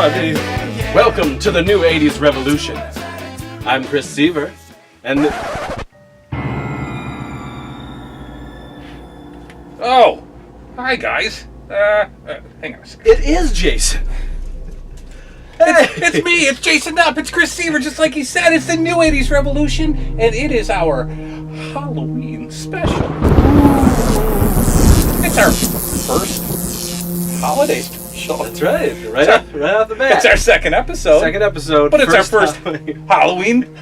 everybody. Welcome to the new 80s revolution. I'm Chris Seaver, and Oh, hi guys. Hang on a second. it is Jason. It's me, it's Jason Up, it's Chris Seaver, just like he said. It's the new 80s revolution, and it is our Halloween special. It's our first holiday special. That's right. Right off the bat. It's our second episode. But it's our first Halloween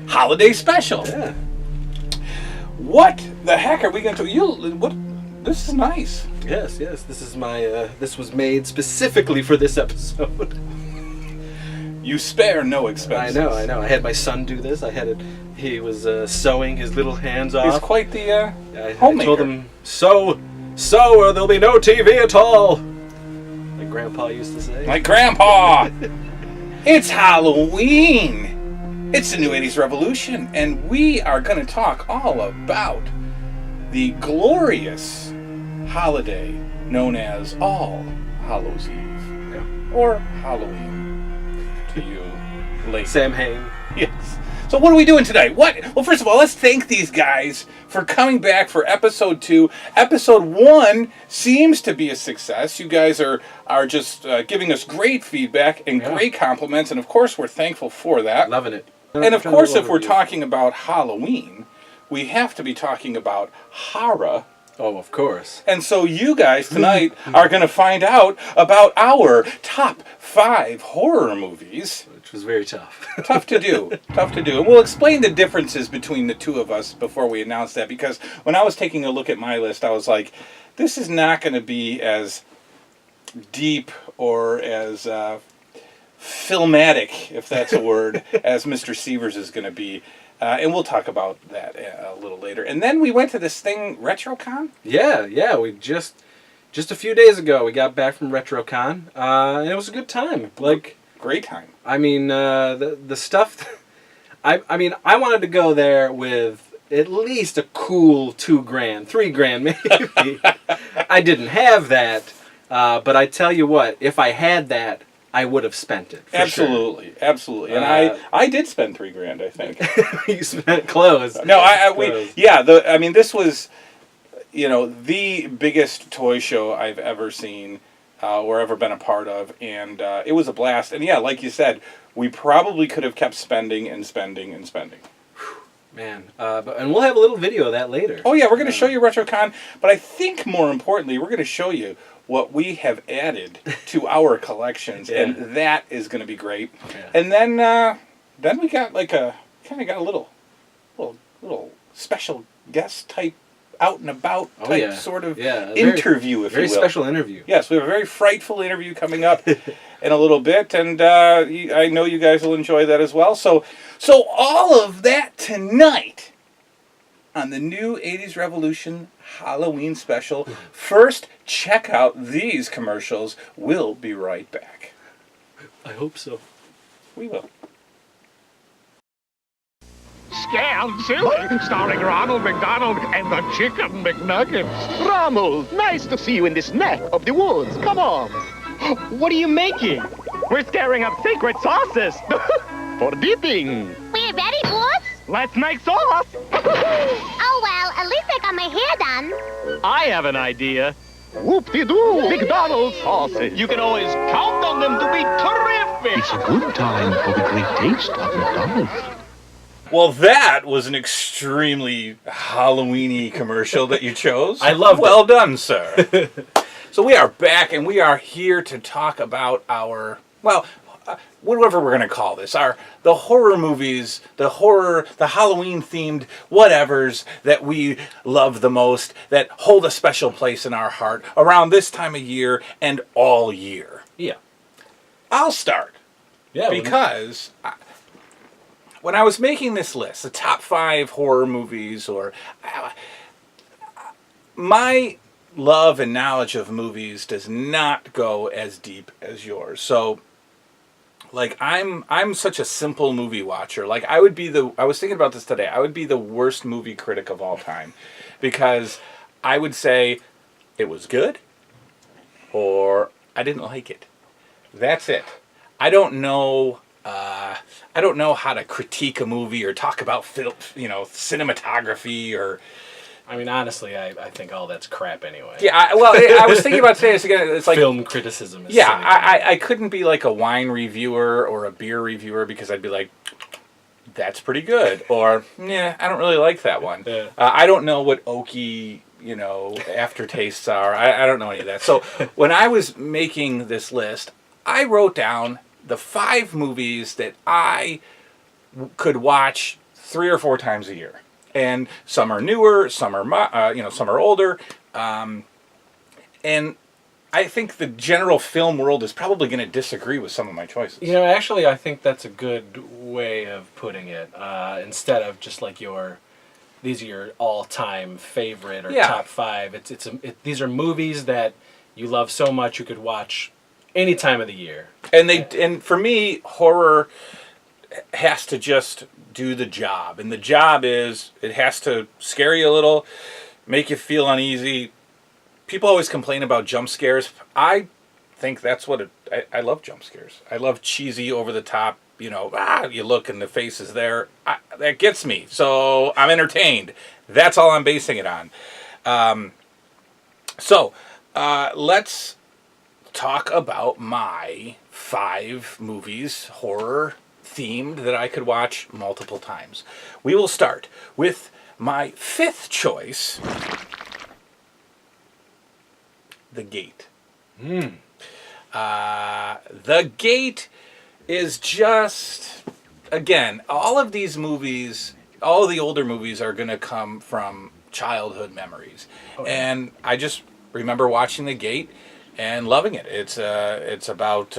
holiday special. Yeah. What the heck are we going to do? This is nice. Yes. This is my. This was made specifically for this episode. You spare no expenses. I know. I had my son do this. He was sewing his little hands off. He's quite the I homemaker. told him, sew, or there'll be no TV at all. Like Grandpa used to say. Like Grandpa! It's Halloween! It's the new 80s revolution, and we are going to talk all about the glorious holiday known as All Hallows Eve. Yeah. Or Halloween to you late. Sam Hain. Yes. So what are we doing today? Well, first of all, let's thank these guys for coming back for episode 2. Episode 1 seems to be a success. You guys are just giving us great feedback and great compliments, and of course we're thankful for that. Loving it. And of course, if we're talking about Halloween, we have to be talking about horror. Oh, of course. And so you guys tonight are going to find out about our top 5 horror movies. Which was very tough. Tough to do. And we'll explain the differences between the two of us before we announce that, because when I was taking a look at my list, I was like, this is not going to be as deep or as filmatic, if that's a word, as Mr. Seaver's is going to be. And we'll talk about that a little later. And then we went to this thing, RetroCon? Yeah. We just a few days ago, we got back from RetroCon, and it was a good time. Great time. I mean, the stuff. I mean, I wanted to go there with at least a cool $2,000, $3,000 maybe. I didn't have that, but I tell you what, if I had that, I would have spent it. Absolutely. And I did spend $3,000, I think. You spent clothes. No, this was, the biggest toy show I've ever seen, or ever been a part of, and it was a blast. And yeah, like you said, we probably could have kept spending. Man, and we'll have a little video of that later. Oh yeah, we're going to show you RetroCon, but I think more importantly, we're going to show you what we have added to our collections, and that is going to be great. Yeah. And then we got a little special guest type, out and about type sort of interview, if you will. Very special interview. Yes, we have a very frightful interview coming up in a little bit, and I know you guys will enjoy that as well. So all of that tonight on the new 80s Revolution Halloween special. First, check out these commercials. We'll be right back. I hope so. We will. Scared Silly, starring Ronald McDonald and the Chicken McNuggets. Ronald, nice to see you in this neck of the woods. Come on. What are you making? We're stirring up secret sauces for dipping. We're ready, boss. Let's make sauce. Oh, well, at least I got my hair done. I have an idea. Whoop-de-doo, McDonald's sauces. You can always count on them to be terrific. It's a good time for the great taste of McDonald's. Well, that was an extremely Halloween-y commercial that you chose. I loved it. Well done, sir. So we are back, and we are here to talk about our, whatever we're going to call this, the horror movies, the Halloween-themed whatevers that we love the most, that hold a special place in our heart around this time of year and all year. Yeah. I'll start. Yeah. Because when I was making this list, the top 5 horror movies, or my love and knowledge of movies does not go as deep as yours. So, I'm such a simple movie watcher. I was thinking about this today. I would be the worst movie critic of all time, because I would say it was good or I didn't like it. That's it. I don't know. I don't know how to critique a movie or talk about film, cinematography or. I mean, honestly, I think all that's crap anyway. Yeah, I was thinking about today. It's like film criticism. Is yeah, silly. I couldn't be like a wine reviewer or a beer reviewer because I'd be like, that's pretty good, or yeah, I don't really like that one. Yeah. I don't know what oaky aftertastes are. I don't know any of that. So when I was making this list, I wrote down the 5 movies that I could watch 3 or 4 times a year. And some are newer, some are some are older, and I think the general film world is probably going to disagree with some of my choices. Actually, I think that's a good way of putting it. Instead of just like these are your all-time favorite or top 5. These are movies that you love so much you could watch any time of the year. And for me, horror has to just do the job, and the job is it has to scare you a little, make you feel uneasy. People always complain about jump scares. I think that's what I love jump scares. I love cheesy, over the top. You look and the face is there. That gets me, so I'm entertained. That's all I'm basing it on. So let's talk about my 5 movies, horror themed, that I could watch multiple times. We will start with my 5th choice, The Gate. The Gate is just, again, all of these movies, all the older movies are going to come from childhood memories. Okay. And I just remember watching The Gate and loving it. It's about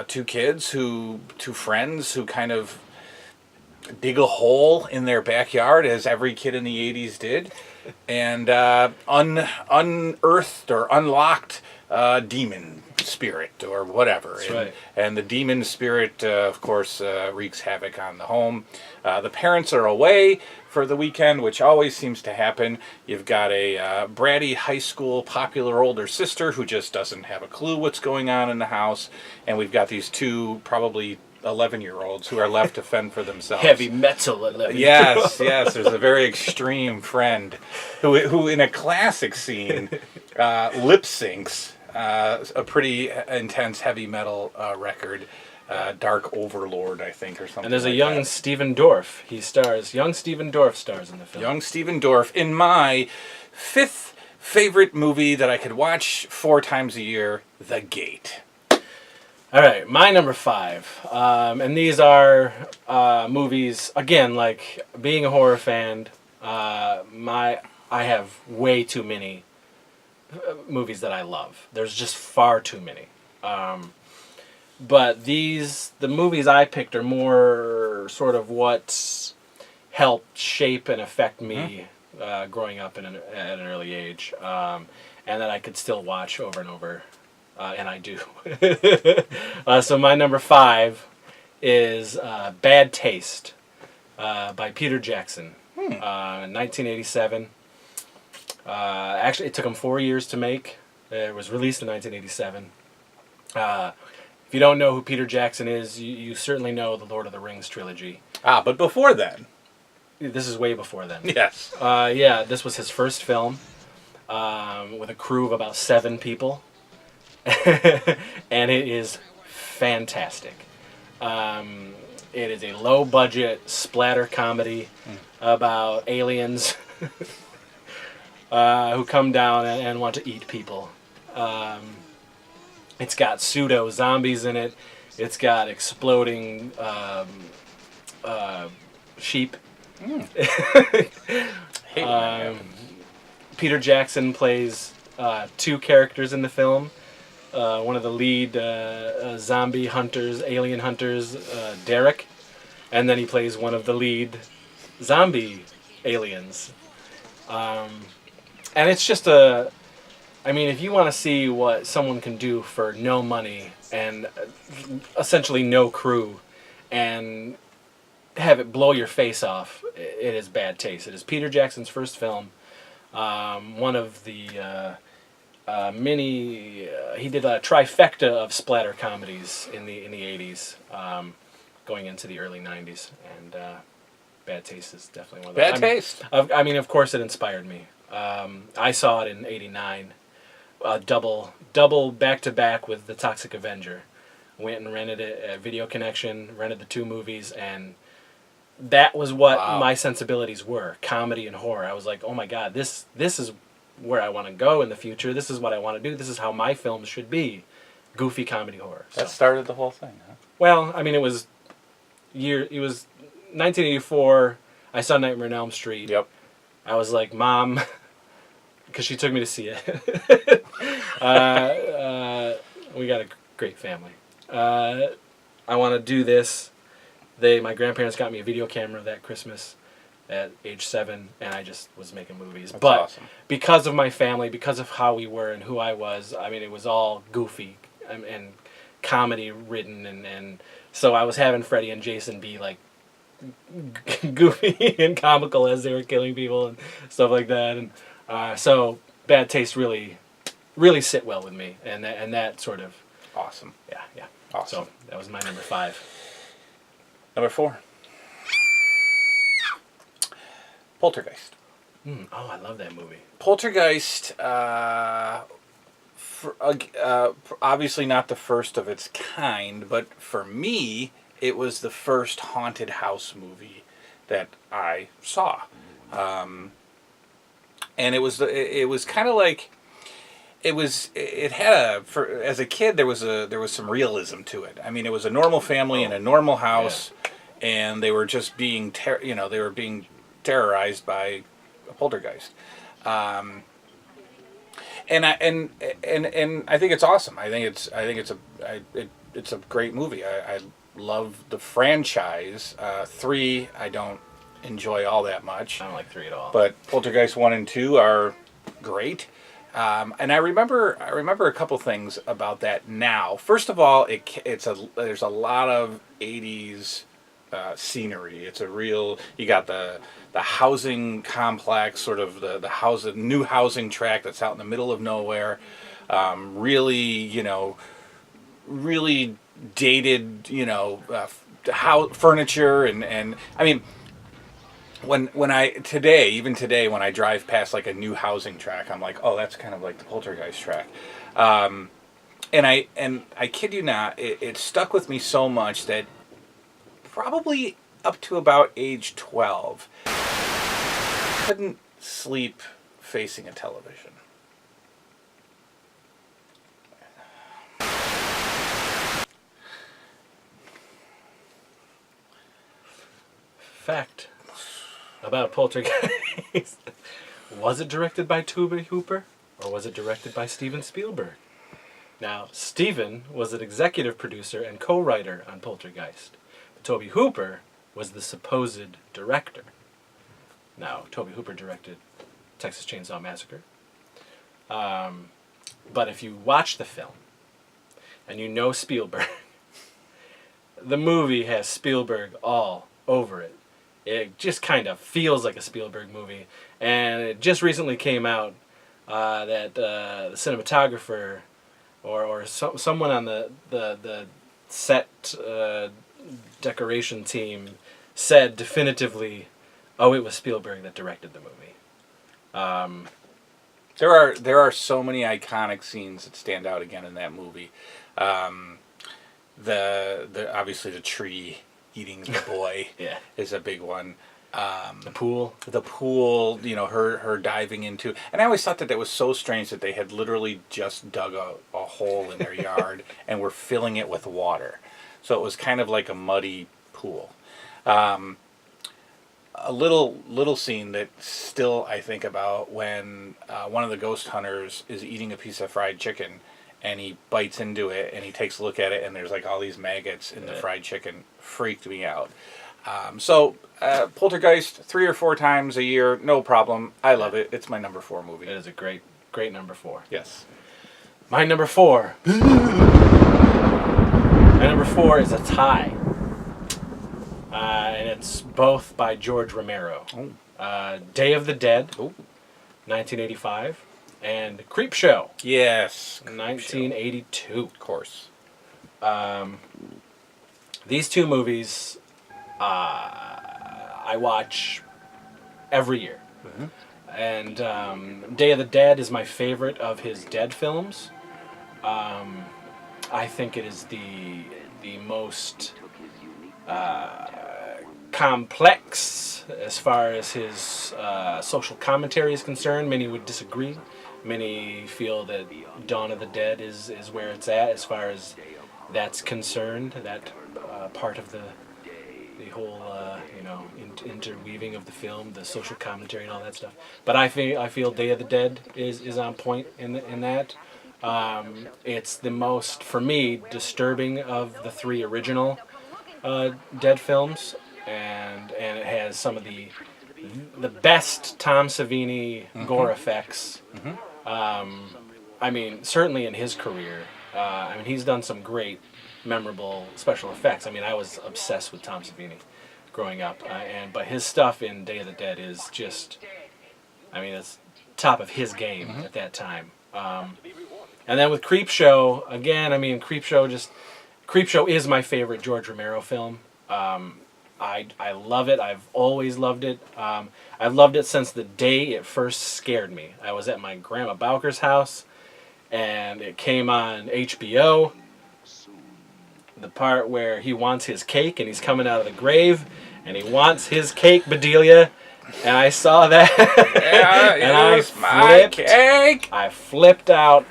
2 friends who kind of dig a hole in their backyard, as every kid in the 80s did, and unearthed or unlocked demon spirit or whatever. That's right. And the demon spirit, of course, wreaks havoc on the home. The parents are away for the weekend, which always seems to happen. You've got a bratty high school popular older sister who just doesn't have a clue what's going on in the house. And we've got these 2 probably 11-year-olds who are left to fend for themselves. Heavy metal 11. Yes. There's a very extreme friend who in a classic scene lip syncs a pretty intense heavy metal record. Dark Overlord, I think, or something. And there's a like young that. Stephen Dorff. Young Stephen Dorff stars in the film. Young Stephen Dorff in my 5th favorite movie that I could watch 4 times a year, The Gate. All right, my number 5. And these are movies, again, like being a horror fan, I have way too many movies that I love. There's just far too many. But the movies I picked are more sort of what helped shape and affect me growing up at an early age, and that I could still watch over and over, and I do. So my number 5 is Bad Taste by Peter Jackson, 1987. Actually, it took him 4 years to make. It was released in 1987. If you don't know who Peter Jackson is, you certainly know the Lord of the Rings trilogy. But before then. This is way before then. Yes. This was his first film with a crew of about 7 people. And it is fantastic. It is a low-budget splatter comedy about aliens who come down and want to eat people. It's got pseudo-zombies in it. It's got exploding sheep. Peter Jackson plays 2 characters in the film. One of the lead zombie hunters, alien hunters, Derek. And then he plays one of the lead zombie aliens. And it's just if you want to see what someone can do for no money and essentially no crew and have it blow your face off, it is Bad Taste. It is Peter Jackson's first film. One of the he did a trifecta of splatter comedies in the 80s, going into the early 90s, and Bad Taste is definitely one of those. Bad Taste. I mean, of course, it inspired me. I saw it in '89, double back to back with The Toxic Avenger. Went and rented it at Video Connection, rented the 2 movies, and that was what my sensibilities were: comedy and horror. I was like, oh my god, this is where I want to go in the future. This is what I want to do. This is how my films should be: goofy comedy horror. That started the whole thing, huh? Well, I mean, it was 1984. I saw Nightmare on Elm Street. Yep. I was like, Mom, because she took me to see it. We got a great family. I want to do this. My grandparents got me a video camera that Christmas at age 7, and I just was making movies. That's but awesome. Because of my family, because of how we were and who I was, I mean, it was all goofy and comedy ridden, and so I was having Freddie and Jason be like goofy and comical as they were killing people and stuff like that, and so Bad Taste really sit well with me, and that sort of Awesome. yeah. Awesome. So that was my number 5. Number 4. Poltergeist. Oh, I love that movie. Poltergeist, obviously not the first of its kind, but for me, it was the first haunted house movie that I saw, and it was kind of like it had as a kid there was some realism to it. I mean, it was a normal family in a normal house, and they were just being terrorized by a poltergeist. And I think it's awesome. I think it's a great movie. I love the franchise. 3 I don't enjoy all that much. I don't like 3 at all. But Poltergeist 1 and 2 are great. And I remember a couple things about that now. First of all, there's a lot of 80s scenery. It's a real, you got the housing complex, sort of the new housing tract that's out in the middle of nowhere. Really dated, furniture and I mean, even today when I drive past like a new housing tract, I'm like, oh, that's kind of like the Poltergeist tract. And I kid you not, it stuck with me so much that probably up to about age 12, I couldn't sleep facing a television. Fact about Poltergeist. Was it directed by Tobe Hooper, or was it directed by Steven Spielberg? Now, Steven was an executive producer and co-writer on Poltergeist. But Tobe Hooper was the supposed director. Now, Tobe Hooper directed Texas Chainsaw Massacre. But if you watch the film, and you know Spielberg, the movie has Spielberg all over it. It just kind of feels like a Spielberg movie. And it just recently came out that the cinematographer or someone on the set decoration team said definitively, oh, it was Spielberg that directed the movie. There are so many iconic scenes that stand out again in that movie. The obviously the tree eating the boy is a big one. The pool, her diving into, and I always thought that was so strange that they had literally just dug a hole in their yard and were filling it with water, so it was kind of like a muddy pool. A little scene that still I think about when one of the ghost hunters is eating a piece of fried chicken, and he bites into it and he takes a look at it and there's like all these maggots in the fried chicken. Freaked me out. So Poltergeist 3 or 4 times a year, no problem. I love it. It's my number 4 movie. it is a great number 4. Yes. My number 4. My number 4 is a tie. And it's both by George Romero. Day of the Dead, 1985, and Creepshow, Yes. 1982. Of course. These two movies I watch every year. And Day of the Dead is my favorite of his Dead films. I think it is the most complex as far as his social commentary is concerned. Many would disagree. Many feel that Dawn of the Dead is where it's at as far as that's concerned. That part of the whole interweaving of the film, the social commentary and all that stuff. But I feel Day of the Dead is on point in that. It's the most, for me, disturbing of the three original Dead films, and it has some of the best Tom Savini gore effects. I mean, certainly in his career. I mean, he's done some great, memorable special effects. I mean, I was obsessed with Tom Savini growing up, but his stuff in Day of the Dead is just, I mean, it's top of his game at that time. And then with Creepshow, again, I mean, Creepshow is my favorite George Romero film. I love it. I've always loved it. I've loved it since the day it first scared me. I was at my Grandma Bowker's house, and it came on HBO. The part where he wants his cake, and he's coming out of the grave, and he wants his cake, Bedelia. And I saw that, and I flipped out.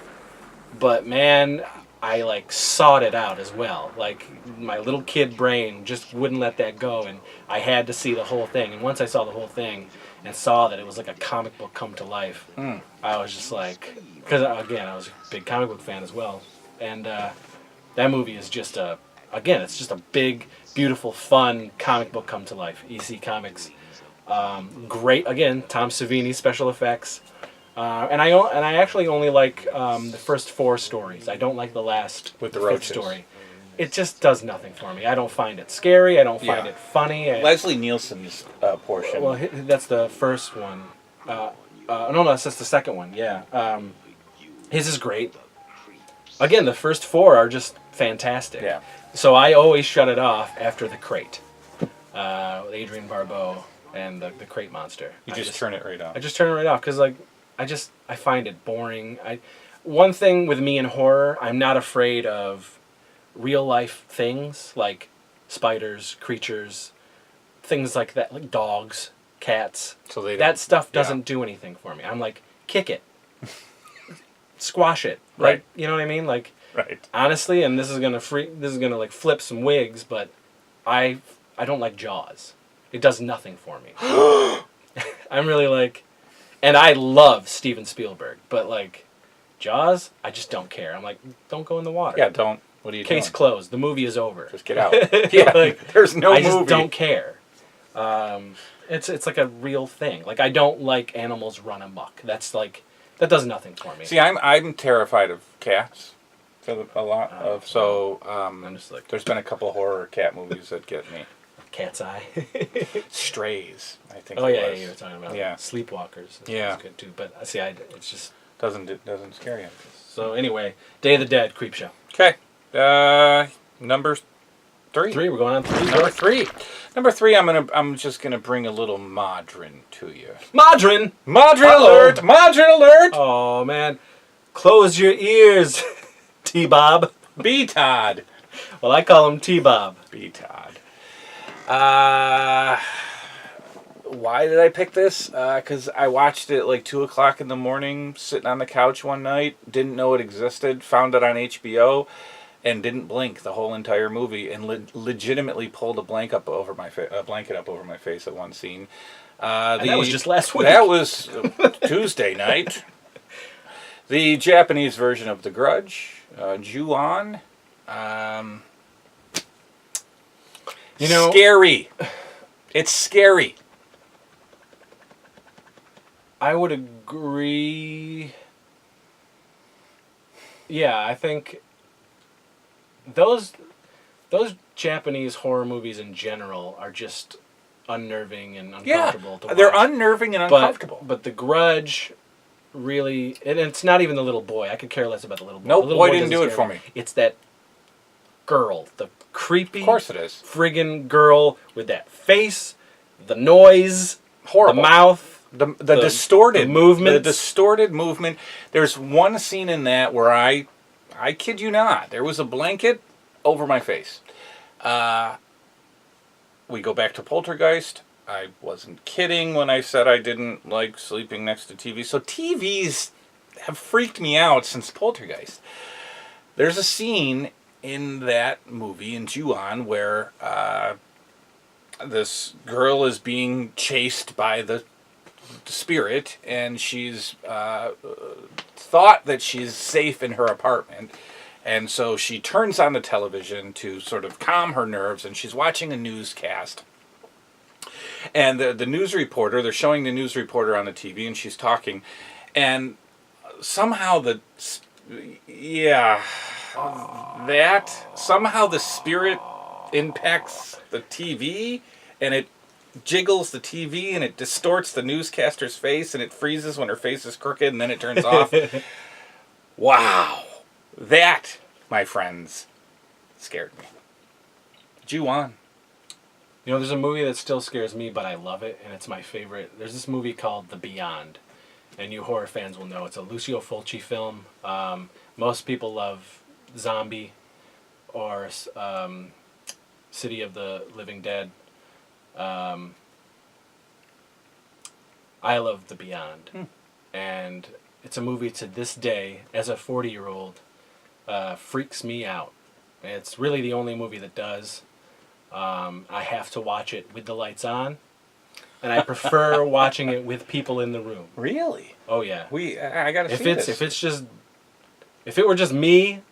But man, I like sought it out as well. Like my little kid brain just wouldn't let that go, and I had to see the whole thing. And once I saw the whole thing and saw that it was like a comic book come to life, I was just like, because again, I was a big comic book fan as well, and that movie is just it's just a big, beautiful, fun comic book come to life. EC Comics, great again, Tom Savini special effects. And I actually only like the first 4 stories. I don't like the last with the 5th roaches. story. It just does nothing for me. I don't find it scary. I don't find it funny. Leslie Nielsen's portion. Well, that's the first one. No, that's just the second one. Yeah, his is great. Again, the first 4 are just fantastic. Yeah. So I always shut it off after the Crate, with Adrienne Barbeau and the Crate monster. You just turn it right off. I just turn it right off because I find it boring. One thing with me in horror, I'm not afraid of real life things like spiders, creatures, things like that, like dogs, cats. So that stuff doesn't do anything for me. I'm like, kick it, squash it, right? Like, you know what I mean? Like, right. Honestly, and this is gonna like flip some wigs, but I don't like Jaws. It does nothing for me. I'm really like. And I love Steven Spielberg, but like Jaws, I just don't care. I'm like, don't go in the water. Yeah, don't. What are you doing? Case closed. The movie is over. Just get out. Yeah, like, there's no movie. I just don't care. It's like a real thing. Like I don't like animals run amok. That's like that does nothing for me. See, I'm terrified of cats. A lot of I'm just like, there's been a couple horror cat movies that get me. Cat's Eye. Strays, I think. Oh yeah, you were talking about Sleepwalkers. Yeah, that's good too. But see, it's just doesn't scare you. So anyway, Day of the Dead, Creepshow. Okay, number 3. We're going on 3. Number 3. Number 3. I'm just gonna bring a little Modern to you. Modern alert! Modern alert! Oh man, close your ears, T-Bob. B-Todd. Well, I call him T-Bob. B-Todd. Why did I pick this? Because I watched it like 2 o'clock in the morning, sitting on the couch one night, didn't know it existed, found it on HBO, and didn't blink the whole entire movie, and legitimately pulled a blanket up over my face at one scene. That was just last week. That was Tuesday night. The Japanese version of The Grudge, Ju-On. Scary. It's scary. I would agree. Yeah, I think those Japanese horror movies in general are just unnerving and uncomfortable to watch. They're unnerving and uncomfortable. But The Grudge, really, and it's not even the little boy. I could care less about the little boy. Nope, The little boy boy didn't doesn't do it scare for me. It's that girl, the creepy, Of course it is. friggin' girl with that face, the noise, Horrible. the mouth, The distorted movements. The distorted movement. There's one scene in that where I kid you not, there was a blanket over my face. We go back to Poltergeist. I wasn't kidding when I said I didn't like sleeping next to TV. So TVs have freaked me out since Poltergeist. There's a scene in that movie, in Ju-on, where this girl is being chased by the spirit, and she's thought that she's safe in her apartment. And so she turns on the television to sort of calm her nerves, and she's watching a newscast. And the news reporter, they're showing the news reporter on the TV, and she's talking. And somehow somehow the spirit impacts the TV, and it jiggles the TV, and it distorts the newscaster's face, and it freezes when her face is crooked, and then it turns off. Wow. That, my friends, scared me. Ju-on. You know, there's a movie that still scares me, but I love it, and it's my favorite. There's this movie called The Beyond, and you horror fans will know. It's a Lucio Fulci film. Most people love Zombie or City of the Living Dead. I love The Beyond. And it's a movie to this day, as a 40-year-old, freaks me out. It's really the only movie that does. I have to watch it with the lights on, and I prefer watching it with people in the room. Really? Oh yeah. I gotta see this. If it were just me,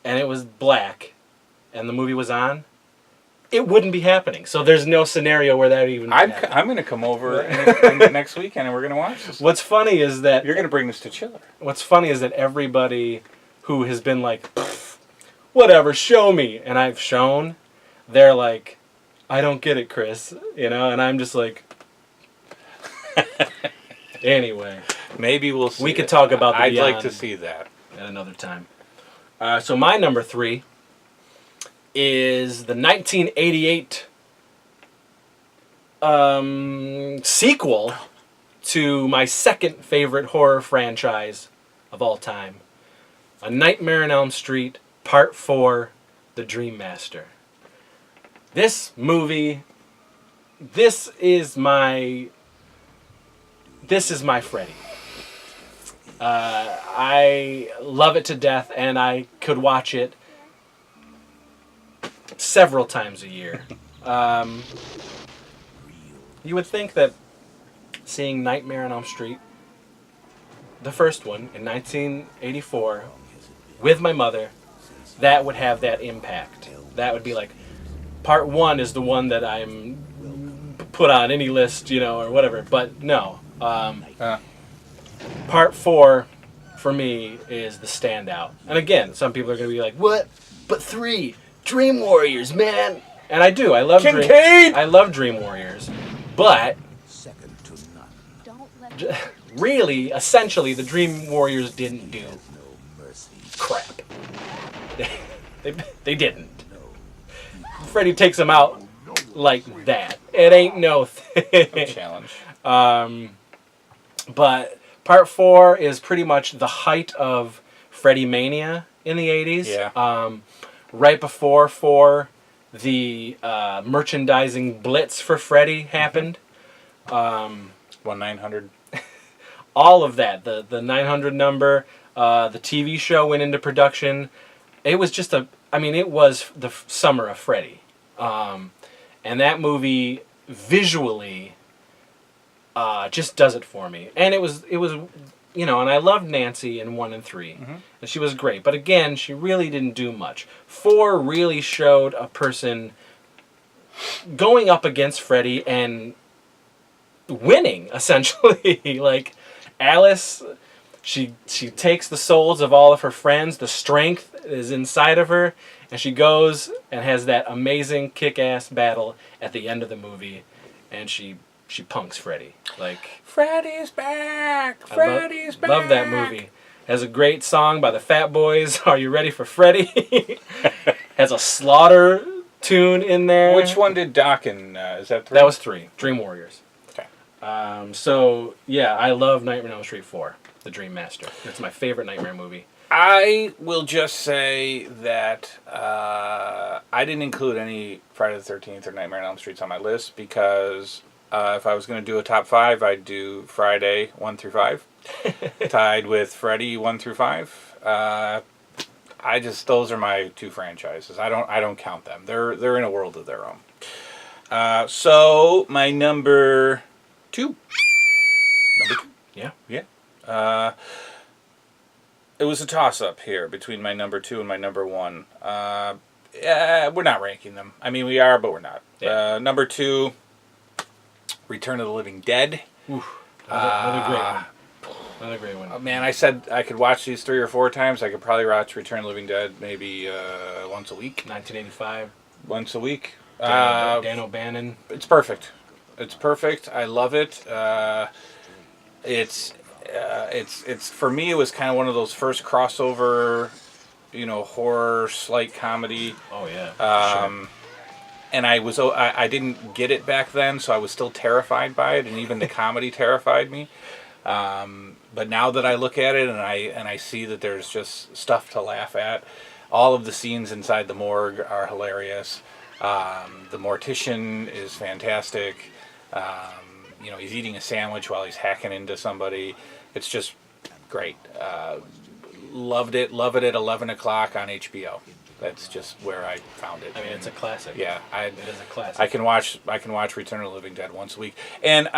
and it was black, and the movie was on, it wouldn't be happening. So there's no scenario where that would even happen. I'm going to come over next weekend, and we're going to watch this. What's funny is that You're going to bring this to Chiller. What's funny is that everybody who has been like, whatever, show me, and I've shown, they're like, I don't get it, Chris, and I'm just like, anyway. Maybe we'll see. We could talk about the I'd like Beyond to see that at another time. So my number 3 is the 1988 sequel to my second favorite horror franchise of all time, A Nightmare on Elm Street, Part 4, The Dream Master. This movie, this is my Freddy. I love it to death, and I could watch it several times a year. You would think that seeing Nightmare on Elm Street, the first one in 1984, with my mother, that would have that impact. That would be like, part 1 is the one that I'm put on any list, or whatever. But no. Part 4, for me, is the standout. And again, some people are going to be like, what? But 3, Dream Warriors, man. And I do. I love Dream Warriors. But really, essentially, the Dream Warriors didn't do crap. They didn't. Freddy takes them out like that. It ain't no thing. challenge. But Part 4 is pretty much the height of Freddy Mania in the 80s. Yeah. Right before 4, the merchandising blitz for Freddy happened. 1-900. All of that. The 900 number, the TV show went into production. It was just it was the summer of Freddy. And that movie visually just does it for me. And it was and I loved Nancy in 1 and 3. Mm-hmm. And she was great. But again, she really didn't do much. 4 really showed a person going up against Freddy and winning, essentially. Like, Alice, she takes the souls of all of her friends. The strength is inside of her. And she goes and has that amazing kick-ass battle at the end of the movie. And she she punks Freddy. Like, Freddy's back. I Freddy's back. love that movie. Has a great song by the Fat Boys. Are you ready for Freddy? Has a Slaughter tune in there. Which one did Dokken? Is that 3? That was 3. Dream Warriors. Okay. So yeah, I love Nightmare on Elm Street 4, The Dream Master. It's my favorite Nightmare movie. I will just say that I didn't include any Friday the 13th or Nightmare on Elm Streets on my list because if I was going to do a top 5, I'd do Friday 1 through 5, tied with Freddy 1 through 5. Those are my 2 franchises. I don't count them. They're in a world of their own. So my number 2. Yeah. It was a toss-up here between my number 2 and my number 1. We're not ranking them. I mean, we are, but we're not. Yeah. Number 2, Return of the Living Dead. Oof. Another great one. Another great one. Man, I said I could watch these 3 or 4 times. I could probably watch Return of the Living Dead maybe once a week. 1985. Once a week. Dan O'Bannon. It's perfect. It's perfect. I love it. It's for me. It was kind of one of those first crossover, horror slight comedy. Oh yeah. Sure. And I didn't get it back then, so I was still terrified by it, and even the comedy terrified me. But now that I look at it and I see that there's just stuff to laugh at, all of the scenes inside the morgue are hilarious. The mortician is fantastic. He's eating a sandwich while he's hacking into somebody. It's just great. Loved it. Love it at 11 o'clock on HBO. That's just where I found it. I mean, it's a classic. Yeah, it is a classic. I can watch Return of the Living Dead once a week, and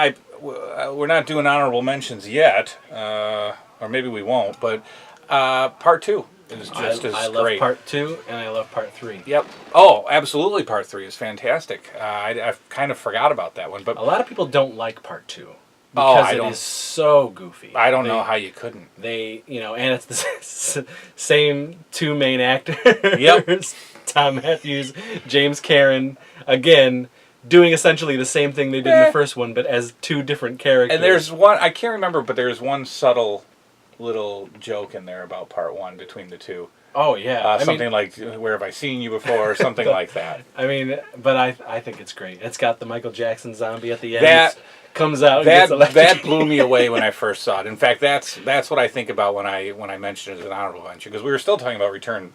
we're not doing honorable mentions yet, or maybe we won't. But part 2 is just as great. I love part 2 and I love part 3. Yep. Oh, absolutely. Part 3 is fantastic. I've kind of forgot about that one, but a lot of people don't like part 2. Because it is so goofy. I don't know how you couldn't. And it's the same 2 main actors. Yep. Tom Matthews, James Karen, again, doing essentially the same thing they did in the first one, but as 2 different characters. And there's one, I can't remember, but there's one subtle little joke in there about part 1 between the 2. Oh, yeah. Something like, where have I seen you before, or something like that. I mean, but I think it's great. It's got the Michael Jackson zombie at the end. That comes out. That blew me away when I first saw it. In fact, that's what I think about when I mentioned it as an honorable mention, because we were still talking about Return,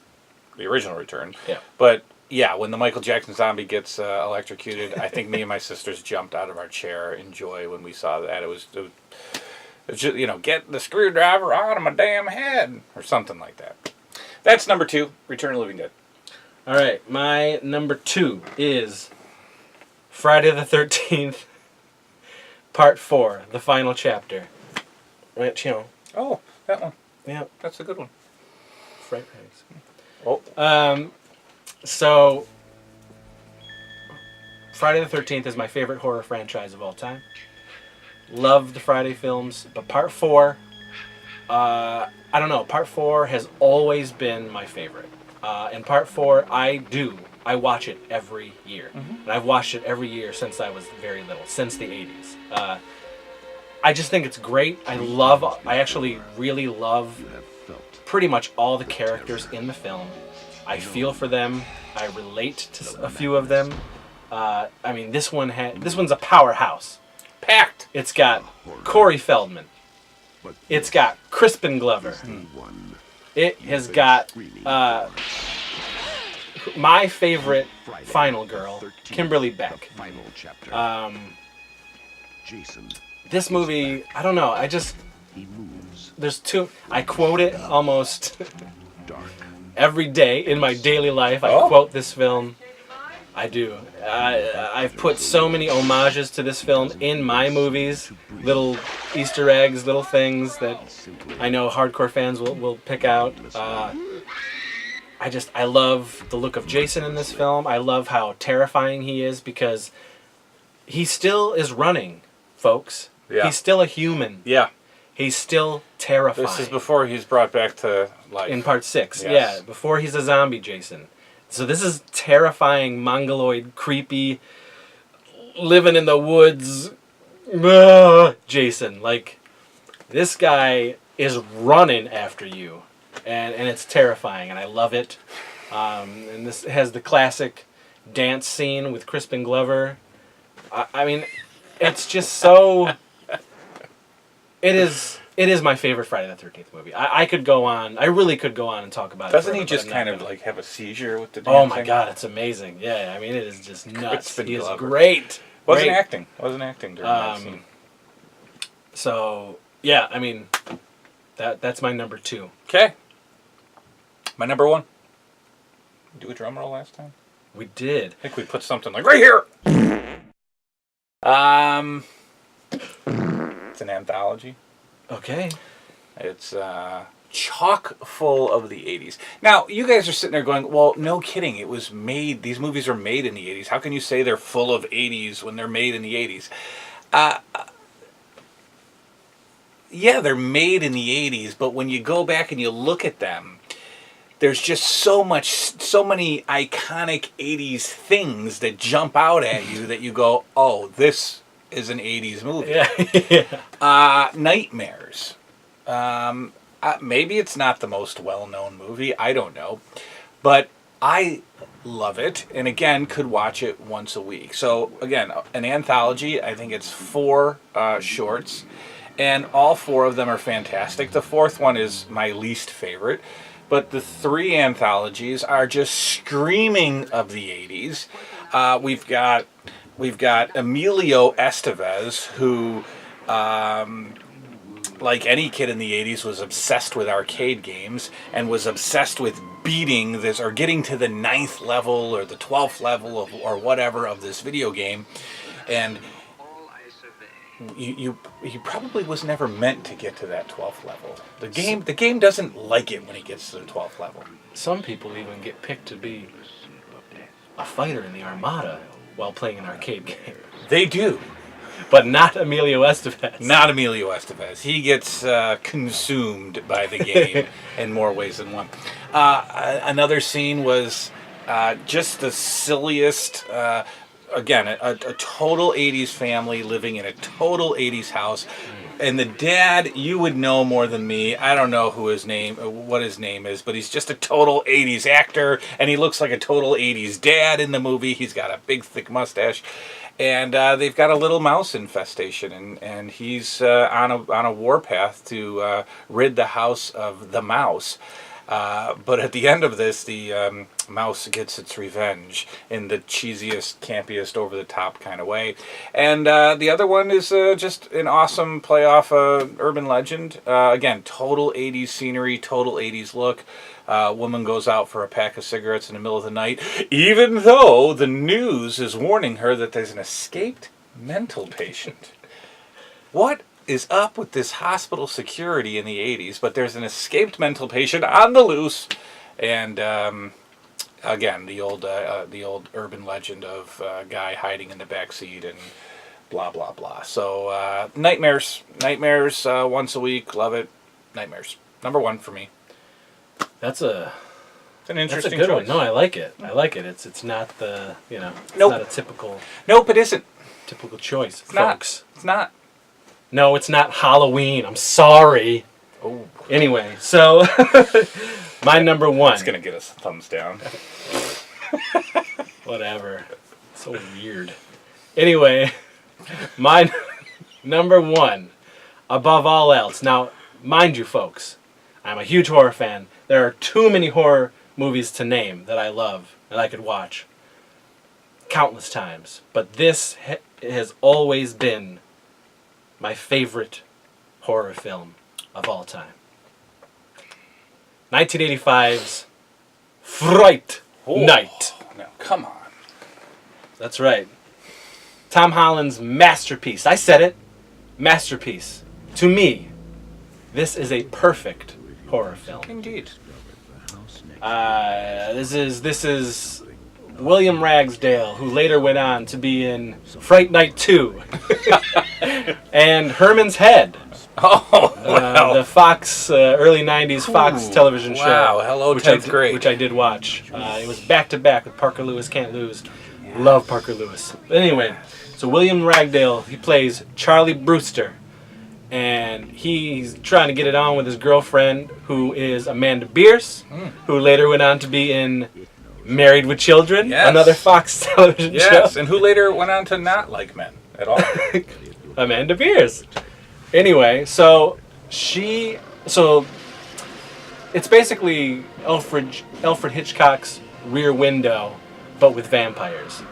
the original Return. Yeah. But yeah, when the Michael Jackson zombie gets electrocuted, I think me and my sisters jumped out of our chair in joy when we saw that. It was just, get the screwdriver out of my damn head, or something like that. That's number 2, Return of the Living Dead. All right, my number 2 is Friday the 13th. Part 4, the final chapter. Which, Oh, that one. Yeah. That's a good one. Fright Rags. Oh. So, Friday the 13th is my favorite horror franchise of all time. Love the Friday films, but Part 4, I don't know, Part 4 has always been my favorite. And Part 4, I watch it every year. Mm-hmm. And I've watched it every year since I was very little, since the 80s. I just think it's great. I actually really love pretty much all the characters in the film. I feel for them. I relate to a few of them. I mean, this one's a powerhouse. Packed. It's got Corey Feldman. It's got Crispin Glover. It has got my favorite final girl, Kimberly Beck. This movie, I don't know, I quote it almost every day in my daily life. I quote this film. I do. I've put so many homages to this film in my movies, little Easter eggs, little things that I know hardcore fans will pick out. I love the look of Jason in this film. I love how terrifying he is because he still is running, folks. Yeah. He's still a human. Yeah. He's still terrifying. This is before he's brought back to life. In part 6, yes. Yeah, before he's a zombie Jason. So this is terrifying, mongoloid, creepy, living in the woods, Jason, like, this guy is running after you, and it's terrifying, and I love it. And this has the classic dance scene with Crispin Glover. I mean, it's just so... It is my favorite Friday the 13th movie. I could go on. I really could go on and talk about it. Doesn't he just kind of like have a seizure with the dancing? Oh my God, it's amazing. Yeah, I mean, it is just nuts. Crispin He is Glover. great. Wasn't Great. acting. Wasn't acting during that scene. So, yeah, I mean, that's my number 2. Okay. My number 1. Do a drum roll last time? We did. I think we put something like right here. It's an anthology. Okay. It's chock full of the 80s. Now, you guys are sitting there going, well, no kidding. It was made, these movies are made in the 80s. How can you say they're full of 80s when they're made in the 80s? Yeah, they're made in the 80s, but when you go back and you look at them, there's just so many iconic 80s things that jump out at you that you go, oh, this is an 80s movie. Yeah. Nightmares. Maybe it's not the most well-known movie. I don't know. But I love it. And again, could watch it once a week. So again, an anthology. I think it's 4 shorts. And all 4 of them are fantastic. The 4th one is my least favorite. But the 3 anthologies are just screaming of the 80s. We've got Emilio Estevez, who, like any kid in the 80s, was obsessed with arcade games and was obsessed with beating this or getting to the 9th level or the 12th level or whatever of this video game. And he probably was never meant to get to that 12th level. The game doesn't like it when he gets to the 12th level. Some people even get picked to be a fighter in the Armada while playing an arcade game. They do. But not Emilio Estevez. Not Emilio Estevez. He gets consumed by the game in more ways than one. Another scene was just the silliest... Again, a total 80s family living in a total 80s house. And the dad, you would know more than me. I don't know what his name is, but he's just a total 80s actor, and he looks like a total 80s dad in the movie. He's got a big, thick mustache. And they've got a little mouse infestation, and he's on a warpath to rid the house of the mouse. But at the end of this, the mouse gets its revenge in the cheesiest, campiest, over-the-top kind of way. And the other one is just an awesome play-off urban legend. Again, total 80s scenery, total 80s look. Woman goes out for a pack of cigarettes in the middle of the night, even though the news is warning her that there's an escaped mental patient. What is up with this hospital security in the 80s? But there's an escaped mental patient on the loose, and again, the old urban legend of a guy hiding in the back seat and blah blah blah. So nightmares once a week, love it. Nightmares, number 1 for me. That's an interesting good choice. one. No, I like it. It's not the it's Nope. not a typical Nope, it isn't. typical choice, It's not. folks. It's not. No, it's not Halloween. I'm sorry. Oh, Anyway, so my number 1. it's gonna get us a thumbs down. Whatever. So weird. Anyway, my number 1, above all else. Now, mind you, folks, I'm a huge horror fan. There are too many horror movies to name that I love that I could watch countless times. But this has always been my favorite horror film of all time. 1985's Fright Night. No, come on. That's right. Tom Holland's masterpiece. I said it. Masterpiece. To me, this is a perfect horror film. Indeed. This is William Ragsdale, who later went on to be in Fright Night 2. And Herman's Head. Oh, wow. The Fox, early 90s Fox television show. Wow, hello, Tenth Grade. Which I did watch. It was back-to-back with Parker Lewis, Can't Lose. Love Parker Lewis. But anyway, So William Ragdale, he plays Charlie Brewster, and he's trying to get it on with his girlfriend, who is Amanda Bierce, who later went on to be in Married with Children, Yes. Another Fox television Yes, show. and who later went on to not like men at all. Amanda Bierce. Anyway, so it's basically Alfred Hitchcock's Rear Window, but with vampires.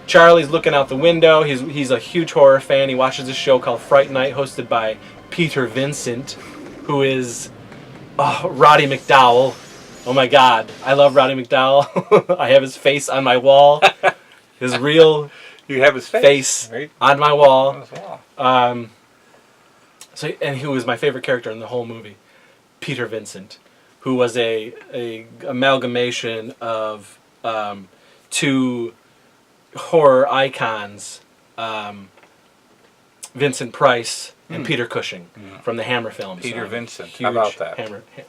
Charlie's looking out the window. He's a huge horror fan. He watches a show called Fright Night, hosted by Peter Vincent, who is Roddy McDowell. Oh my God, I love Roddy McDowell. I have his face on my wall. His real You have his face right? on my wall. On his wall. And who was my favorite character in the whole movie? Peter Vincent, who was a amalgamation of two horror icons, Vincent Price and Peter Cushing from the Hammer films. Peter Vincent. Huge How about that?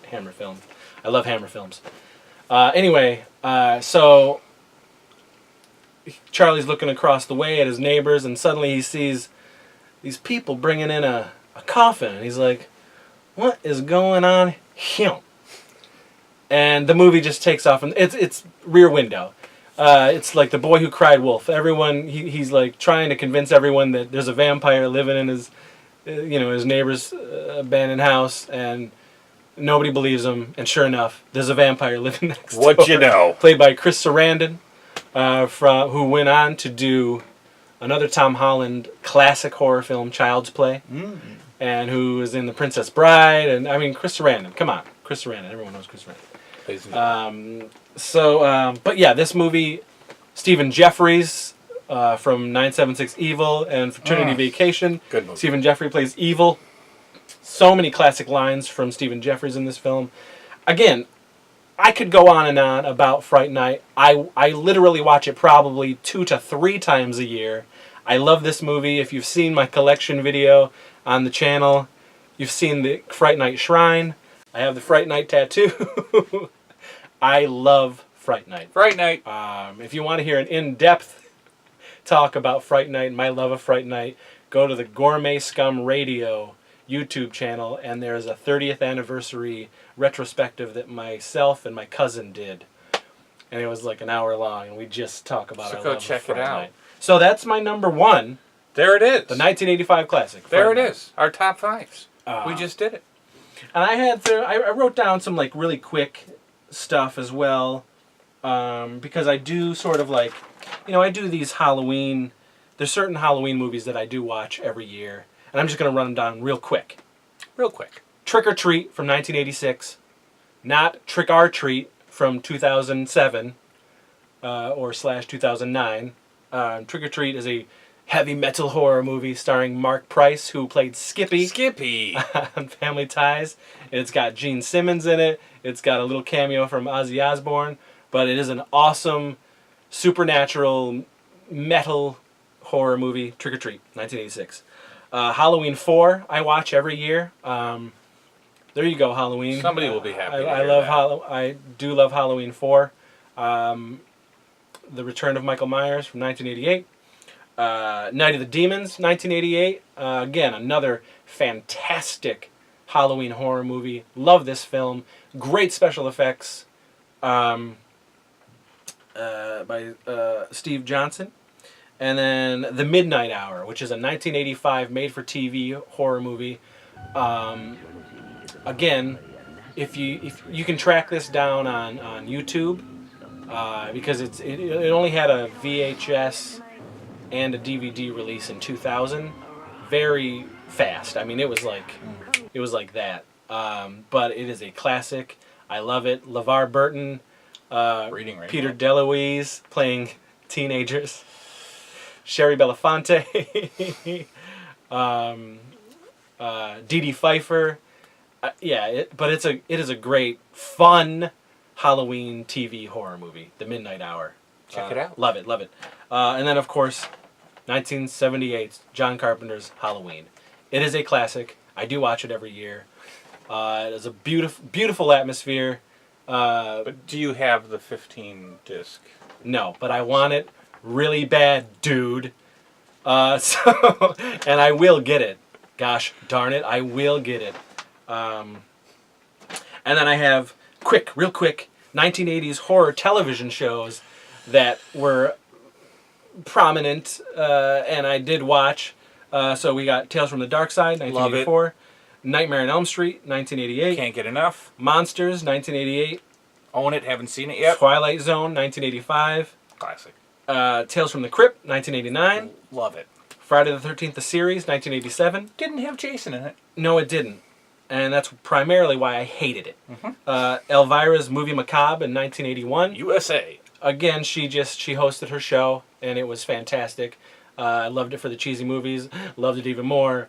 Hammer films. I love Hammer films. Anyway, so Charlie's looking across the way at his neighbors, and suddenly he sees these people bringing in a coffin, and he's like, "What is going on here?" And the movie just takes off, and it's Rear Window. It's like The Boy Who Cried Wolf. Everyone, he's like trying to convince everyone that there's a vampire living in his, his neighbor's abandoned house, and nobody believes him. And sure enough, there's a vampire living next door. What you know? Played by Chris Sarandon, who went on to do another Tom Holland classic horror film, Child's Play, and who was in The Princess Bride. And I mean, Chris Sarandon. Come on, Chris Sarandon. Everyone knows Chris Sarandon. But yeah, this movie, Stephen Jeffries from 976 Evil and Fraternity Vacation. Good movie. Stephen Jeffries plays Evil. So many classic lines from Stephen Jeffries in this film. Again, I could go on and on about Fright Night. I literally watch it probably 2 to 3 times a year. I love this movie. If you've seen my collection video on the channel, you've seen the Fright Night Shrine. I have the Fright Night tattoo. I love Fright Night. Fright Night. If you want to hear an in-depth talk about Fright Night and my love of Fright Night, go to the Gourmet Scum Radio YouTube channel, and there's a 30th anniversary retrospective that myself and my cousin did. And it was like an hour long, and we just talk about So our go love check of Fright it out. Night. So that's my number 1, There it is. the 1985 classic. There Fright it Night. is. Our top 5s. We just did it. And I wrote down some like really quick stuff as well, because I do sort of like, I do these Halloween. There's certain Halloween movies that I do watch every year, and I'm just gonna run them down real quick. Real quick. Trick or Treat from 1986, not Trick or Treat from 2007 or /2009. Trick or Treat is a heavy metal horror movie starring Mark Price, who played Skippy on Family Ties. And it's got Gene Simmons in it. It's got a little cameo from Ozzy Osbourne. But it is an awesome, supernatural, metal horror movie, Trick or Treat, 1986. Halloween 4, I watch every year. There you go, Halloween. Somebody will be happy to I hear love that. I do love Halloween 4. The Return of Michael Myers from 1988. Night of the Demons, 1988. Again, another fantastic Halloween horror movie. Love this film. Great special effects by Steve Johnson. And then The Midnight Hour, which is a 1985 made-for-TV horror movie. Again, if you can track this down on YouTube, because it only had a VHS and a DVD release in 2000, very fast. I mean, it was like that. But it is a classic. I love it. LeVar Burton, Peter DeLuise playing teenagers, Sherry Belafonte, Dee Dee Pfeiffer. But it is a great, fun Halloween TV horror movie, The Midnight Hour. Check it out. Love it. And then, of course, 1978, John Carpenter's Halloween. It is a classic. I do watch it every year. It is a beautiful atmosphere. But do you have the 15 disc? No, but I want it really bad, dude. And I will get it. Gosh darn it, I will get it. And then I have real quick, 1980s horror television shows that were prominent, and I did watch. So we got Tales from the Dark Side, 1984. Nightmare on Elm Street, 1988. Can't get enough. Monsters, 1988. Own it, haven't seen it yet. Twilight Zone, 1985. Classic. Tales from the Crypt, 1989. Love it. Friday the 13th, the series, 1987. Didn't have Jason in it. No, it didn't. And that's primarily why I hated it. Elvira's Movie Macabre in 1981. USA. Again, she hosted her show, and it was fantastic. I loved it for the cheesy movies. Loved it even more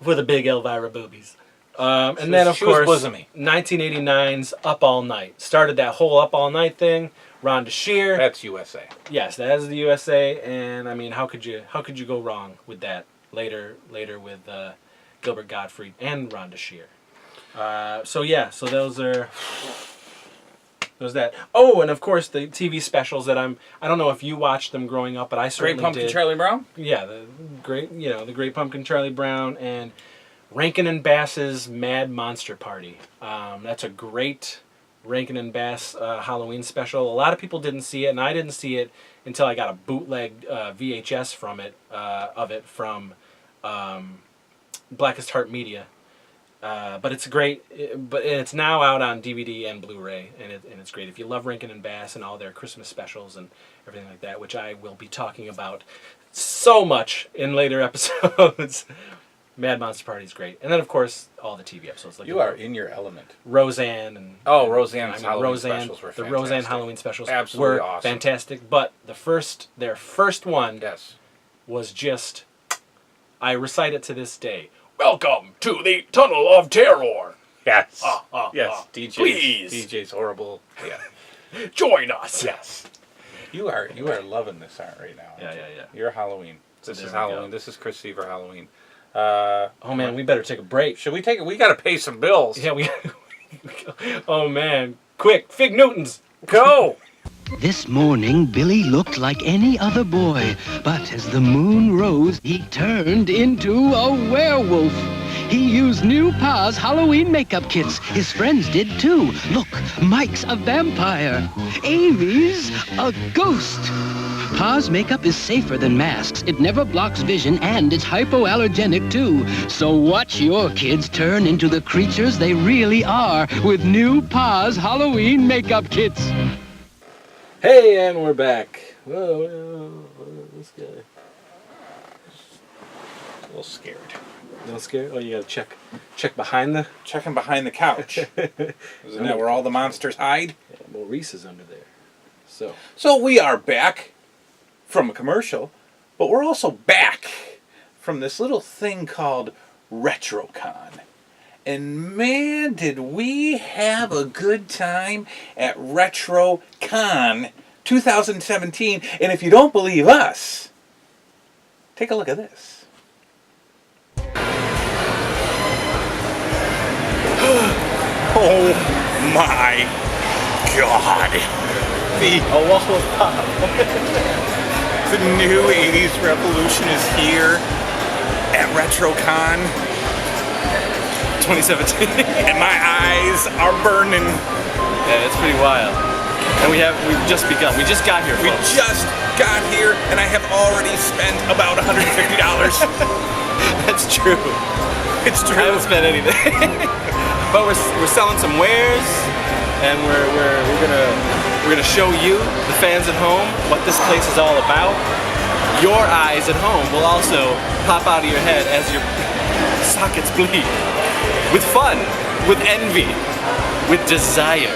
for the big Elvira boobies. And then, of course, 1989's Up All Night. Started that whole Up All Night thing. Rhonda Shear. That's USA. Yes, that is the USA. And I mean, how could you go wrong with that? Later with Gilbert Gottfried and Rhonda Shear. So those that. Oh, and of course the TV specials that I don't know if you watched them growing up, but I certainly did. Great Pumpkin Charlie Brown? Yeah, the Great Pumpkin Charlie Brown and Rankin and Bass's Mad Monster Party. That's a great Rankin and Bass Halloween special. A lot of people didn't see it, and I didn't see it until I got a bootleg VHS from Blackest Heart Media. But it's great. But it's now out on DVD and Blu-ray, and it's great. If you love Rankin and Bass and all their Christmas specials and everything like that, which I will be talking about so much in later episodes, Mad Monster Party is great. And then, of course, all the TV episodes. Like you are in your element. Roseanne and Roseanne's Halloween specials were fantastic. The Roseanne Halloween specials Absolutely were awesome. fantastic. But their first one was just, I recite it to this day. Welcome to the Tunnel of Terror. Yes. Yes. DJ's horrible. Yeah. Join us. Yes. You are loving this art right now. Yeah. You're Halloween. This is Halloween. This is Chris Seaver Halloween. Oh man, we better take a break. Should we take it? We got to pay some bills. Yeah, we. Oh man, quick, Fig Newtons, go. This morning, Billy looked like any other boy, but as the moon rose, he turned into a werewolf. He used new Pa's Halloween makeup kits. His friends did too. Look, Mike's a vampire. Amy's a ghost. Pa's makeup is safer than masks. It never blocks vision, and it's hypoallergenic too. So watch your kids turn into the creatures they really are with new Pa's Halloween makeup kits. Hey, and we're back. Whoa, this guy. A little scared. A little scared? Oh, you gotta check behind the... Checking behind the couch. Isn't that where all the monsters hide? Yeah, Maurice is under there. So we are back from a commercial, but we're also back from this little thing called RetroCon. And man, did we have a good time at RetroCon 2017. And if you don't believe us, take a look at this. Oh my God. A wall of pop. The new 80s revolution is here at RetroCon 2017. and my eyes are burning. Yeah, it's pretty wild. And we've just begun. We just got here, We folks. just got here and I have already spent about $150. That's true. It's true. I haven't spent anything. But we're selling some wares, and we're gonna show you, the fans at home, what this place is all about. Your eyes at home will also pop out of your head as your sockets bleed. With fun, with envy, with desire.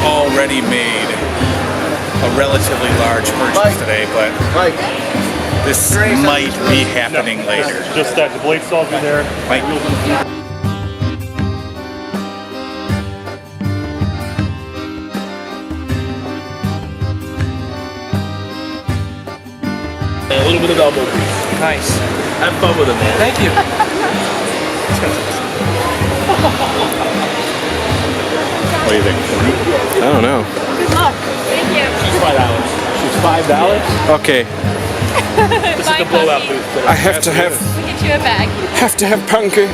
already made a relatively large purchase today, but this might be happening later. Just that the blade saws in there. Mike. A little bit of elbow grease. Nice. Have fun with it, man. Thank you. What do you think? I don't know. Good luck. Thank you. She's $5. She's $5? Okay. This is the blowout booth. I have to have We'll get you a bag. Punky.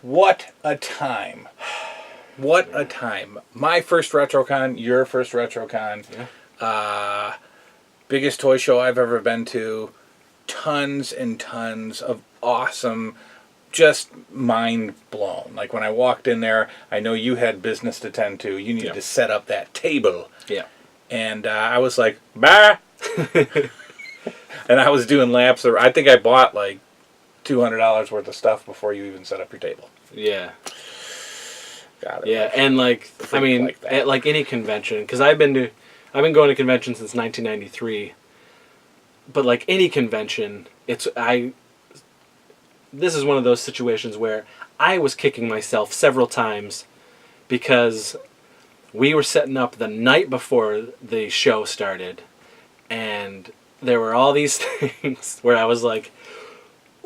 What a time. What a time. My first RetroCon, your first RetroCon. Yeah. Biggest toy show I've ever been to. Tons and tons of awesome, just mind blown. Like when I walked in there, I know you had business to tend to. You needed to set up that table. Yeah. And I was like, bah! And I was doing laps. I think I bought like $200 worth of stuff before you even set up your table. Yeah. Got it. Yeah, and like I mean, like that. at like any convention, because I've been going to conventions since 1993. But like any convention, this is one of those situations where I was kicking myself several times because we were setting up the night before the show started, and there were all these things where I was like,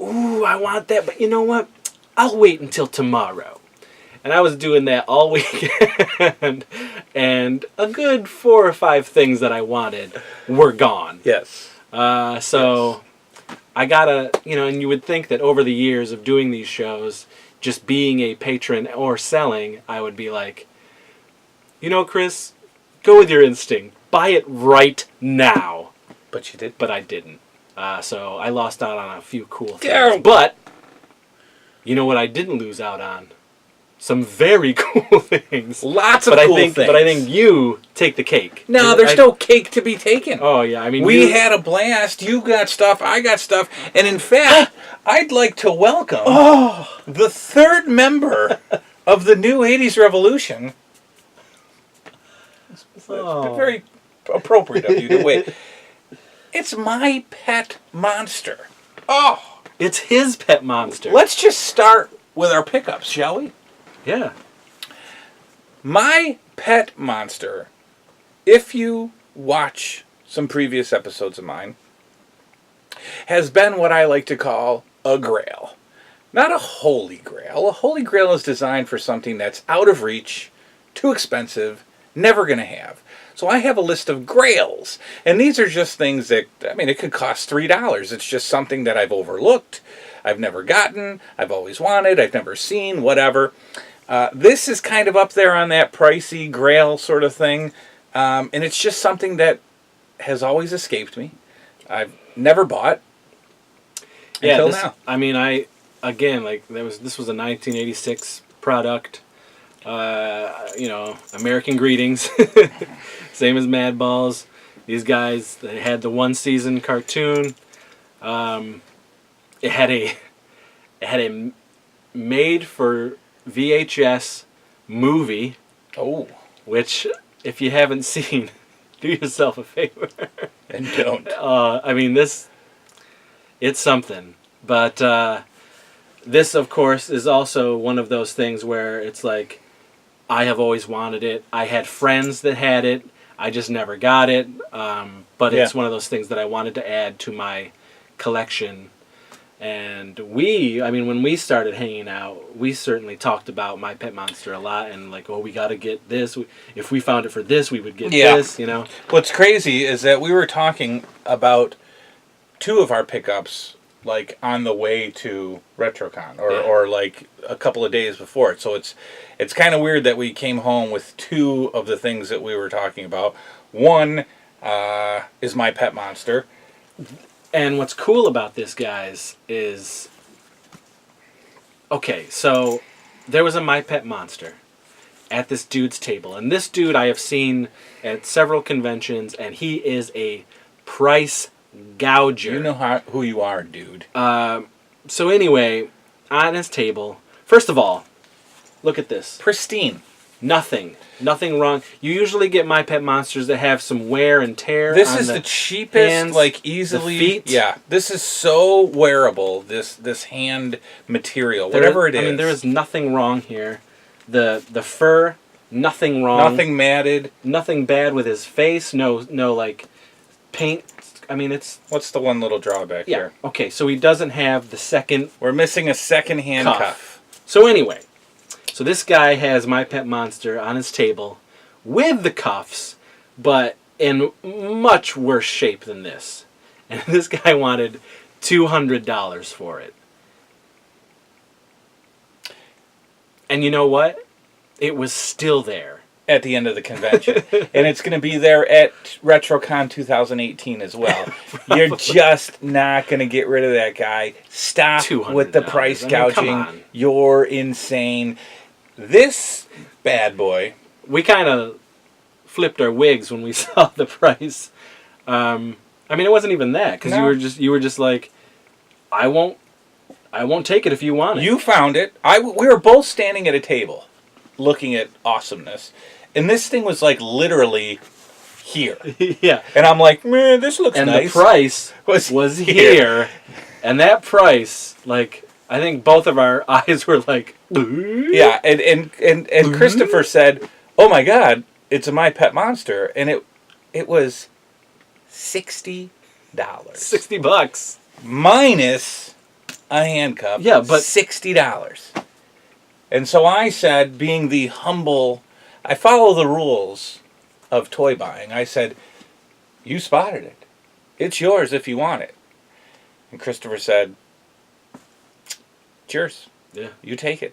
ooh, I want that, but you know what? I'll wait until tomorrow. And I was doing that all weekend, and a good 4 or 5 things that I wanted were gone. Yes. So I gotta, and you would think that over the years of doing these shows, just being a patron or selling, I would be like, Chris, go with your instinct. Buy it right now. But you did. But I didn't. So I lost out on a few cool things. Yeah. But, you know what I didn't lose out on? Some very cool things. Lots of cool things. But I think you take the cake. No, there's no cake to be taken. Oh, yeah. I mean, we had a blast. You got stuff. I got stuff. And in fact, I'd like to welcome the third member of the new 80s revolution. It's very appropriate of you to wait. It's my pet monster. Oh. It's his pet monster. Let's just start with our pickups, shall we? Yeah. My pet monster, if you watch some previous episodes of mine, has been what I like to call a grail. Not a holy grail. A holy grail is designed for something that's out of reach, too expensive, never going to have. So I have a list of grails. And these are just things that, it could cost $3. It's just something that I've overlooked, I've never gotten, I've always wanted, I've never seen, whatever. This is kind of up there on that pricey grail sort of thing. And it's just something that has always escaped me. I've never bought until now. This was a 1986 product. American Greetings, same as Mad Balls. These guys, they had the 1-season cartoon. It had a made for VHS movie. Oh, which if you haven't seen, do yourself a favor and don't. It's something, but this, of course, is also one of those things where it's like, I have always wanted it. I had friends that had it. I just never got it. But it's one of those things that I wanted to add to my collection. And when we started hanging out, we certainly talked about My Pet Monster a lot, and like, oh, we got to get this. If we found it for this, we would get this, you know. What's crazy is that we were talking about 2 of our pickups, like, on the way to RetroCon, or like a couple of days before it. So it's kind of weird that we came home with 2 of the things that we were talking about. One is My Pet Monster. And what's cool about this, guys, is... Okay, so there was a My Pet Monster at this dude's table. And this dude I have seen at several conventions, and he is a price gouger. You know who you are, dude. So anyway, on his table... First of all, look at this. Pristine. Nothing wrong. You usually get My Pet Monsters that have some wear and tear. This is the cheapest, hands, like, easily. the feet. Yeah, this is so wearable. This hand material, whatever it is. I mean, there is nothing wrong here. The fur, nothing wrong. Nothing matted. Nothing bad with his face. No like paint. I mean, it's... What's the one little drawback here? Okay, so he doesn't have the second... We're missing a second hand cuff. So anyway... So this guy has My Pet Monster on his table with the cuffs, but in much worse shape than this. And this guy wanted $200 for it. And you know what? It was still there. At the end of the convention. And it's going to be there at RetroCon 2018 as well. You're just not going to get rid of that guy. Stop with the price gouging. Come on. You're insane. This bad boy. We kind of flipped our wigs when we saw the price. I mean, it wasn't even that, because you were just like, I won't take it if you want it. You found it. We were both standing at a table, looking at awesomeness, and this thing was like literally here. Yeah. And I'm like, man, this looks nice. And the price was here, and that price, like, I think both of our eyes were like, yeah, and Christopher said, "Oh my God, it's a My Pet Monster," and it was $60. $60 minus a handcuff. Yeah, but $60. And so I said, being the humble, I follow the rules of toy buying. I said, "You spotted it. It's yours if you want it." And Christopher said, "It's yours. Yeah, you take it."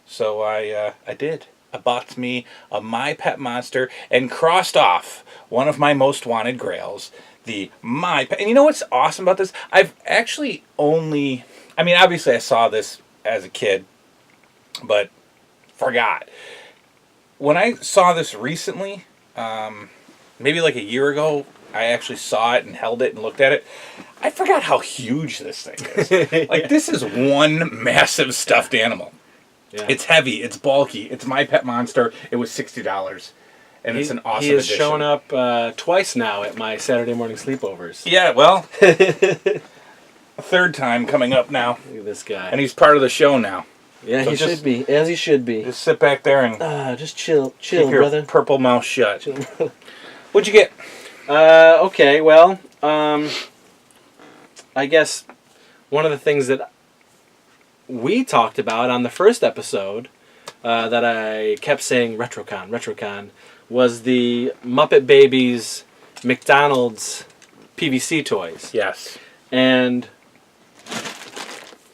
So I did. I bought me a My Pet Monster and crossed off one of my most wanted grails, the My Pet. And you know what's awesome about this? I've actually only... I mean, obviously I saw this as a kid, but forgot. When I saw this recently, maybe like a year ago, I actually saw it and held it and looked at it. I forgot how huge this thing is. Like, this is one massive stuffed animal. Yeah. It's heavy. It's bulky. It's My Pet Monster. It was $60. And it's an awesome He has addition. shown up twice now at my Saturday morning sleepovers. Yeah, well, a third time coming up now. Look at this guy. And he's part of the show now. Yeah, so he should be. As he should be. Just sit back there and... just chill, keep your brother. purple mouth shut. What'd you get? Okay, well, I guess one of the things that we talked about on the first episode that I kept saying RetroCon, was the Muppet Babies McDonald's PVC toys. Yes. And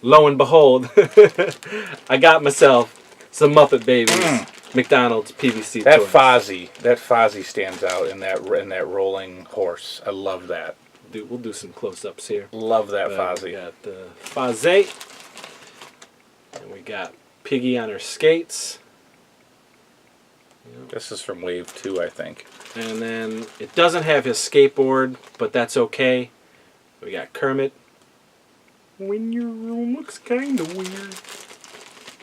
lo and behold, I got myself some Muppet Babies McDonald's PVC toys. That Fozzie stands out in that rolling horse. I love that. Dude, we'll do some close-ups here. Love that Fozzie. We got the Fozzie. And we got Piggy on her skates. This is from Wave 2, I think. And then it doesn't have his skateboard, but that's okay. We got Kermit. When your room looks kind of weird.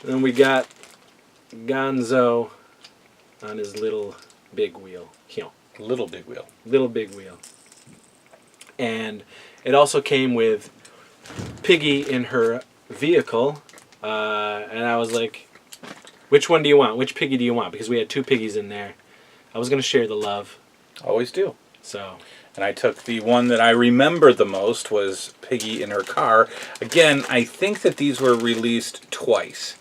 And then we got Gonzo on his little big wheel. Little big wheel. Little big wheel. And it also came with Piggy in her vehicle. And I was like, which one do you want? Which Piggy do you want? Because we had two Piggies in there. I was going to share the love. Always do. So, and I took the one that I remember the most was Piggy in Her Car. Again, I think that these were released twice.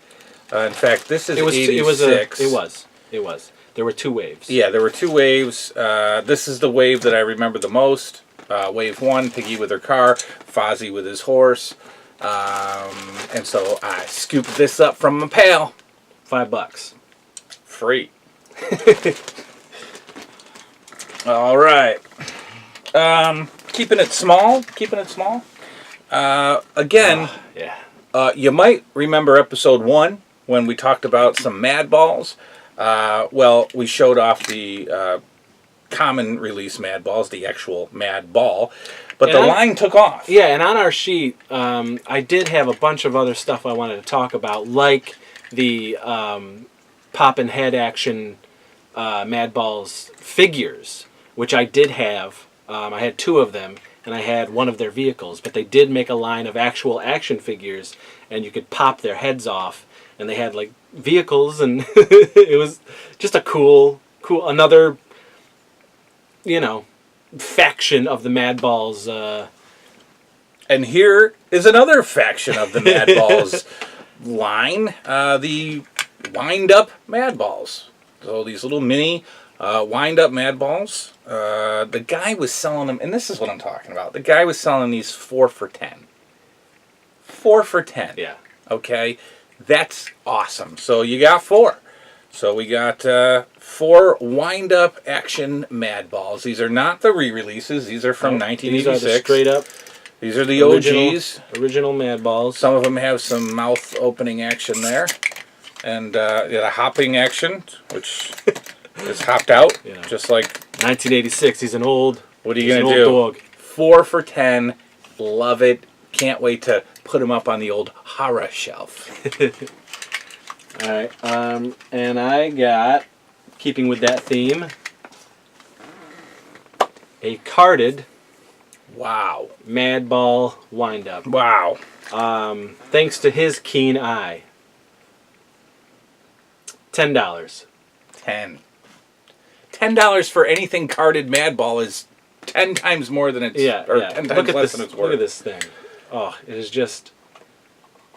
In fact, this is 86. It was. There were 2 waves. Yeah, there were 2 waves. This is the wave that I remember the most. Wave 1, Piggy with her car, Fozzie with his horse. And so I scooped this up from my pal. $5. Free. All right. Keeping it small. Again, you might remember episode 1 when we talked about some Mad Balls. Well, we showed off the common release Mad Balls, the actual Mad Ball, but the line took off. Yeah, and on our sheet, I did have a bunch of other stuff I wanted to talk about, like the pop and head action Mad Balls figures, which I did have. I had 2 of them, and I had one of their vehicles, but they did make a line of actual action figures, and you could pop their heads off, and they had like vehicles, and it was just a cool, another, faction of the Mad Balls. And here is another faction of the Mad Balls line, the wind-up Mad Balls. So these little mini wind-up Mad Balls. The guy was selling them, and this is what I'm talking about. The guy was selling these 4 for $10. 4 for $10. Yeah. Okay? That's awesome. So you got 4. So we got 4 wind-up action Mad Balls. These are not the re-releases. These are from 1986. These are the straight up. These are the OGs. Original Mad Balls. Some of them have some mouth-opening action there. And the hopping action, which is hopped out, just like 1986. He's an old. What are you going to do? Dog. 4 for $10. Love it. Can't wait to put them up on the old horror shelf. All right, and I got, keeping with that theme, a carded Mad Ball wind-up. Wow. Thanks to his keen eye. $10. $10 for anything carded Mad Ball is 10 times more than it's... 10 times less than it's worth. Look at this thing. Oh, it is just...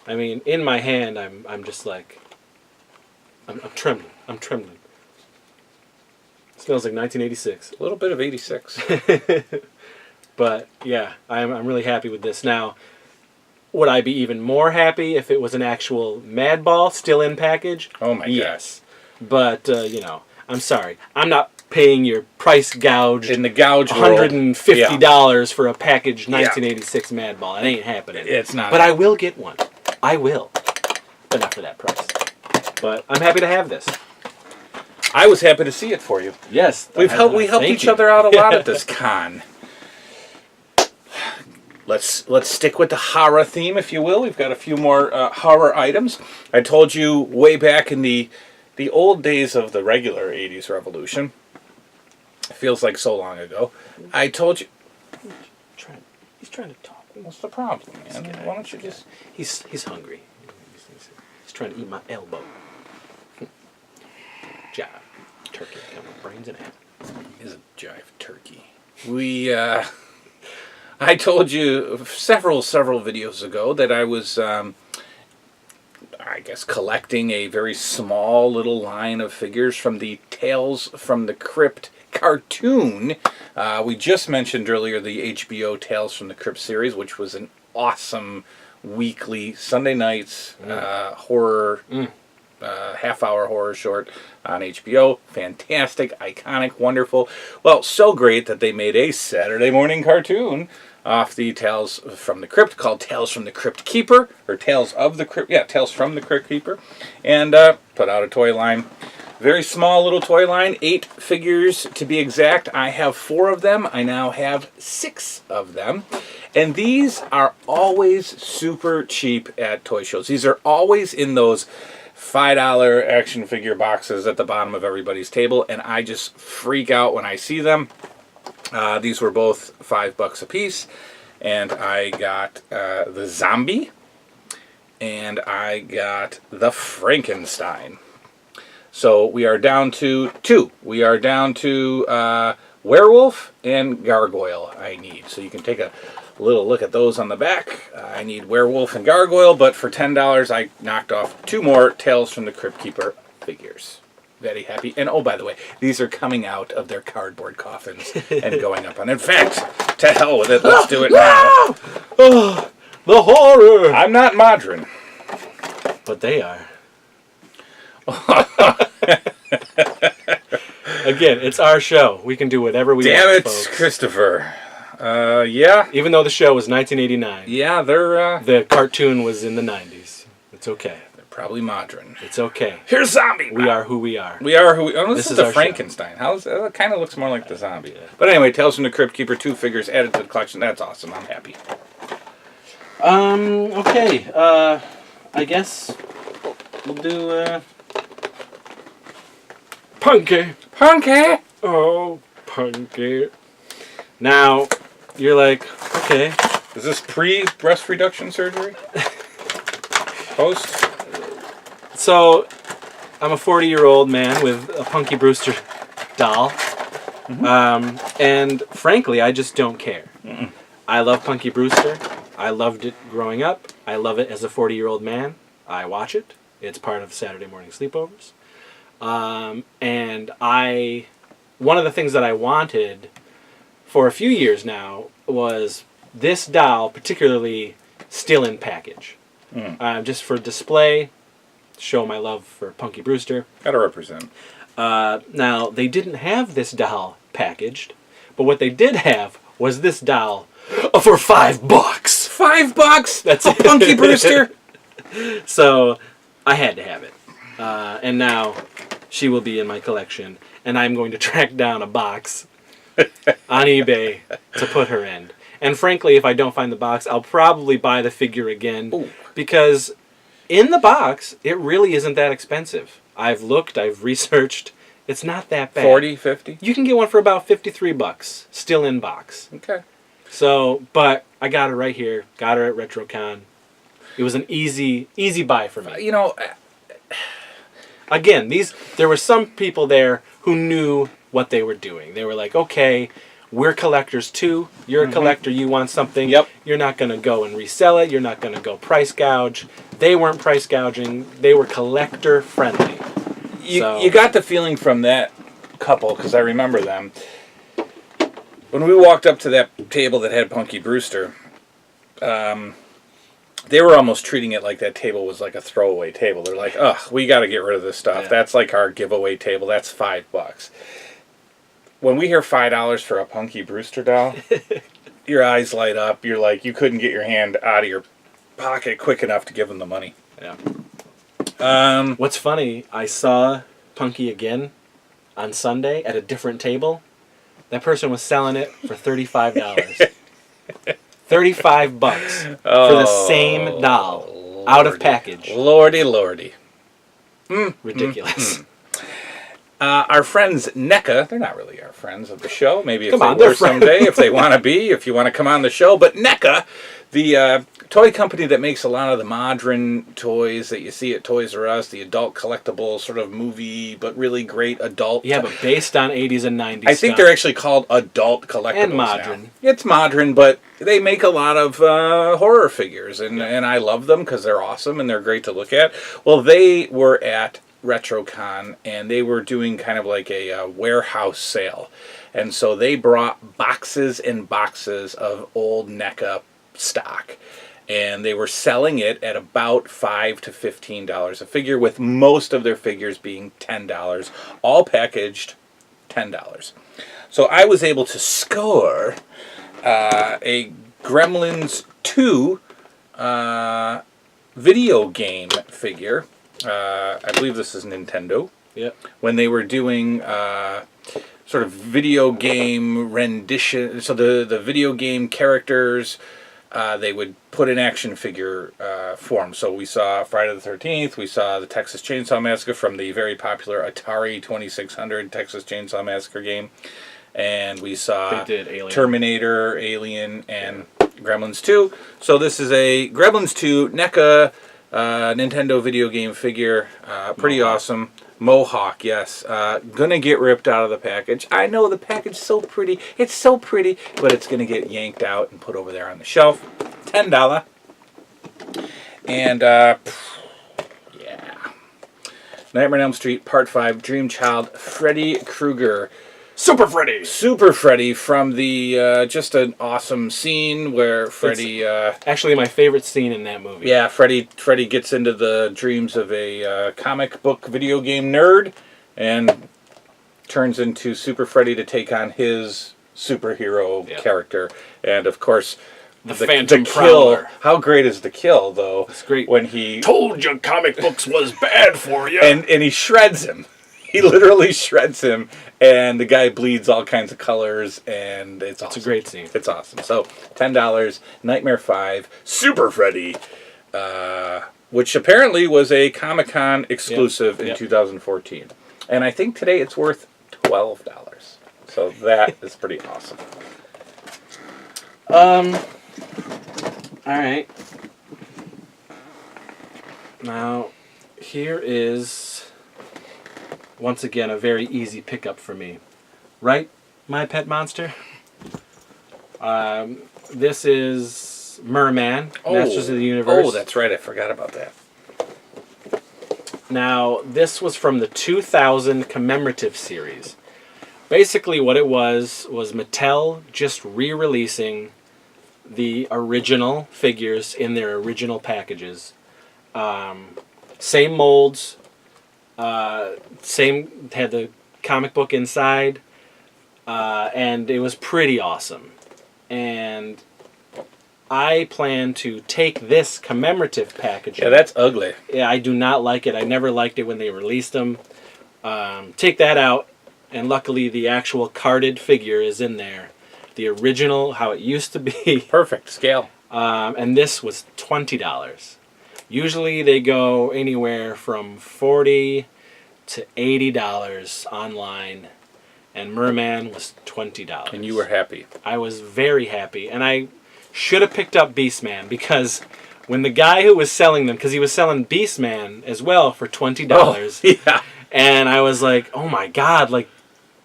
I mean, in my hand, I'm just like... I'm trembling. It smells like 1986. A little bit of 86. But, yeah, I'm really happy with this. Now, would I be even more happy if it was an actual Mad Ball still in package? Oh, my yes. But, I'm sorry. I'm not paying your price gouge in the gouge $150 for a packaged 1986 Mad Ball. It ain't happening. It's not. But I will get one. I will. But not for that price. But I'm happy to have this. I was happy to see it for you. Yes. We helped each other out a lot at this con. Let's stick with the horror theme, if you will. We've got a few more horror items. I told you way back in the old days of the regular 80s revolution. It feels like so long ago. I told you. He's trying to talk. What's the problem, man? Why don't you just... He's hungry. He's trying to eat my elbow. Jive turkey. Got my brains in it. Is a jive turkey. I told you several videos ago that I was, I guess, collecting a very small little line of figures from the Tales from the Crypt cartoon. We just mentioned earlier the HBO Tales from the Crypt series, which was an awesome weekly Sunday nights horror, half-hour horror short on HBO. Fantastic, iconic, wonderful. Well, so great that they made a Saturday morning cartoon off the Tales from the Crypt called Tales from the Crypt Keeper, or Tales of the Crypt, Tales from the Crypt Keeper, and put out a toy line. Very small little toy line, 8 figures to be exact. I have 4 of them. I now have 6 of them. And these are always super cheap at toy shows. These are always in those $5 action figure boxes at the bottom of everybody's table, and I just freak out when I see them. These were both $5 a piece, and I got the zombie, and I got the Frankenstein. So we are down to 2. We are down to werewolf and gargoyle I need. So you can take a little look at those on the back. I need werewolf and gargoyle, but for $10 I knocked off 2 more Tales from the Crypt Keeper figures. Very happy. And oh, by the way, these are coming out of their cardboard coffins and going up on. In fact, to hell with it. Let's do it now. Oh, the horror! I'm not modern. But they are. Again, it's our show. We can do whatever we want. Damn it, folks. Christopher. Yeah. Even though the show was 1989. Yeah, they're... The cartoon was in the 90s. It's okay. They're probably modern. It's okay. Here's zombie. We are who we are. We are who we are. Oh, this is the our Frankenstein. It kind of looks more like the zombie. Yeah. But anyway, Tales from the Crypt Keeper, 2 figures added to the collection. That's awesome. I'm happy. Okay. I guess we'll do, Punky. Punky! Oh, Punky. Now, you're like, okay. Is this pre-breast reduction surgery? Post? So, I'm a 40-year-old man with a Punky Brewster doll. Mm-hmm. And frankly, I just don't care. Mm-mm. I love Punky Brewster. I loved it growing up. I love it as a 40-year-old man. I watch it. It's part of Saturday morning sleepovers. And one of the things that I wanted for a few years now was this doll, particularly still in package. Just for display, show my love for Punky Brewster. Gotta represent. Now, they didn't have this doll packaged, but what they did have was this doll for $5. $5? That's a Punky Brewster? So, I had to have it. And now, she will be in my collection, and I'm going to track down a box on eBay to put her in. And frankly, if I don't find the box, I'll probably buy the figure again. Ooh. Because in the box, it really isn't that expensive. I've looked, I've researched. It's not that bad. 40, 50? You can get one for about $53, still in box. Okay. So, but I got her right here. Got her at RetroCon. It was an easy buy for me. You know, again, there were some people there who knew what they were doing. They were like, okay, we're collectors too. You're a collector. You want something. Yep. You're not going to go and resell it. You're not going to go price gouge. They weren't price gouging. They were collector friendly. You got the feeling from that couple, because I remember them. When we walked up to that table that had Punky Brewster, they were almost treating it like that table was like a throwaway table. They're like, ugh, we got to get rid of this stuff. Yeah. That's like our giveaway table. That's $5. When we hear $5 for a Punky Brewster doll, your eyes light up. You're like, you couldn't get your hand out of your pocket quick enough to give them the money. Yeah. What's funny, I saw Punky again on Sunday at a different table. That person was selling it for $35. $35 for the same doll, Lordy. Out of package. Lordy. Ridiculous. Our friends NECA, they're not really our friends of the show. Maybe if they were someday, if they want to be, if you want to come on the show. But NECA, the toy company that makes a lot of the modern toys that you see at Toys R Us, the adult collectible sort of movie, but really great adult. Yeah, but based on 80s and 90s I think they're actually called adult collectibles and modern. Now. It's modern, but they make a lot of horror figures, and I love them because they're awesome and they're great to look at. Well, they were at RetroCon, and they were doing kind of like a warehouse sale. And so they brought boxes and boxes of old NECA stock. And they were selling it at about $5 to $15 a figure, with most of their figures being $10, all packaged $10. So I was able to score a Gremlins 2 video game figure. I believe this is Nintendo. Yep. When they were doing sort of video game rendition, so the video game characters, they would put in action figure form. So we saw Friday the 13th, we saw the Texas Chainsaw Massacre from the very popular Atari 2600 Texas Chainsaw Massacre game, and we saw Terminator, Alien, and Gremlins 2. So this is a Gremlins 2 NECA Nintendo video game figure. Pretty awesome. Mohawk, yes. Gonna get ripped out of the package. I know the package is so pretty. It's so pretty, but it's gonna get yanked out and put over there on the shelf. $10. And, yeah. Nightmare on Elm Street, Part 5, Dream Child, Freddy Krueger. Super Freddy. Super Freddy from the, just an awesome scene where Freddy... actually my favorite scene in that movie. Yeah, Freddy gets into the dreams of a comic book video game nerd and turns into Super Freddy to take on his superhero character. And, of course... The Phantom kill. Prowler. How great is the kill, though? It's great. When he... Told you comic books was bad for you. And he shreds him. He literally shreds him, and the guy bleeds all kinds of colors, and it's awesome. It's a great scene. It's awesome. So, $10, Nightmare 5, Super Freddy, which apparently was a Comic-Con exclusive in 2014. And I think today it's worth $12. So that is pretty awesome. All right. Now, here is... once again, a very easy pickup for me. Right, my pet monster? This is Merman, Masters of the Universe. Oh, that's right. I forgot about that. Now, this was from the 2000 commemorative series. Basically, what it was Mattel just re-releasing the original figures in their original packages. Same molds. Same, had the comic book inside, and it was pretty awesome. And I plan to take this commemorative packaging. Yeah, that's ugly. Yeah, I do not like it. I never liked it when they released them. Take that out, and luckily the actual carded figure is in there. The original, how it used to be. Perfect scale. And this was $20. Usually they go anywhere from $40 to $80 online, and Merman was $20. And you were happy. I was very happy, and I should have picked up Beastman, because when the guy who was selling them, because he was selling Beastman as well for $20, yeah. And I was like, oh my god, like,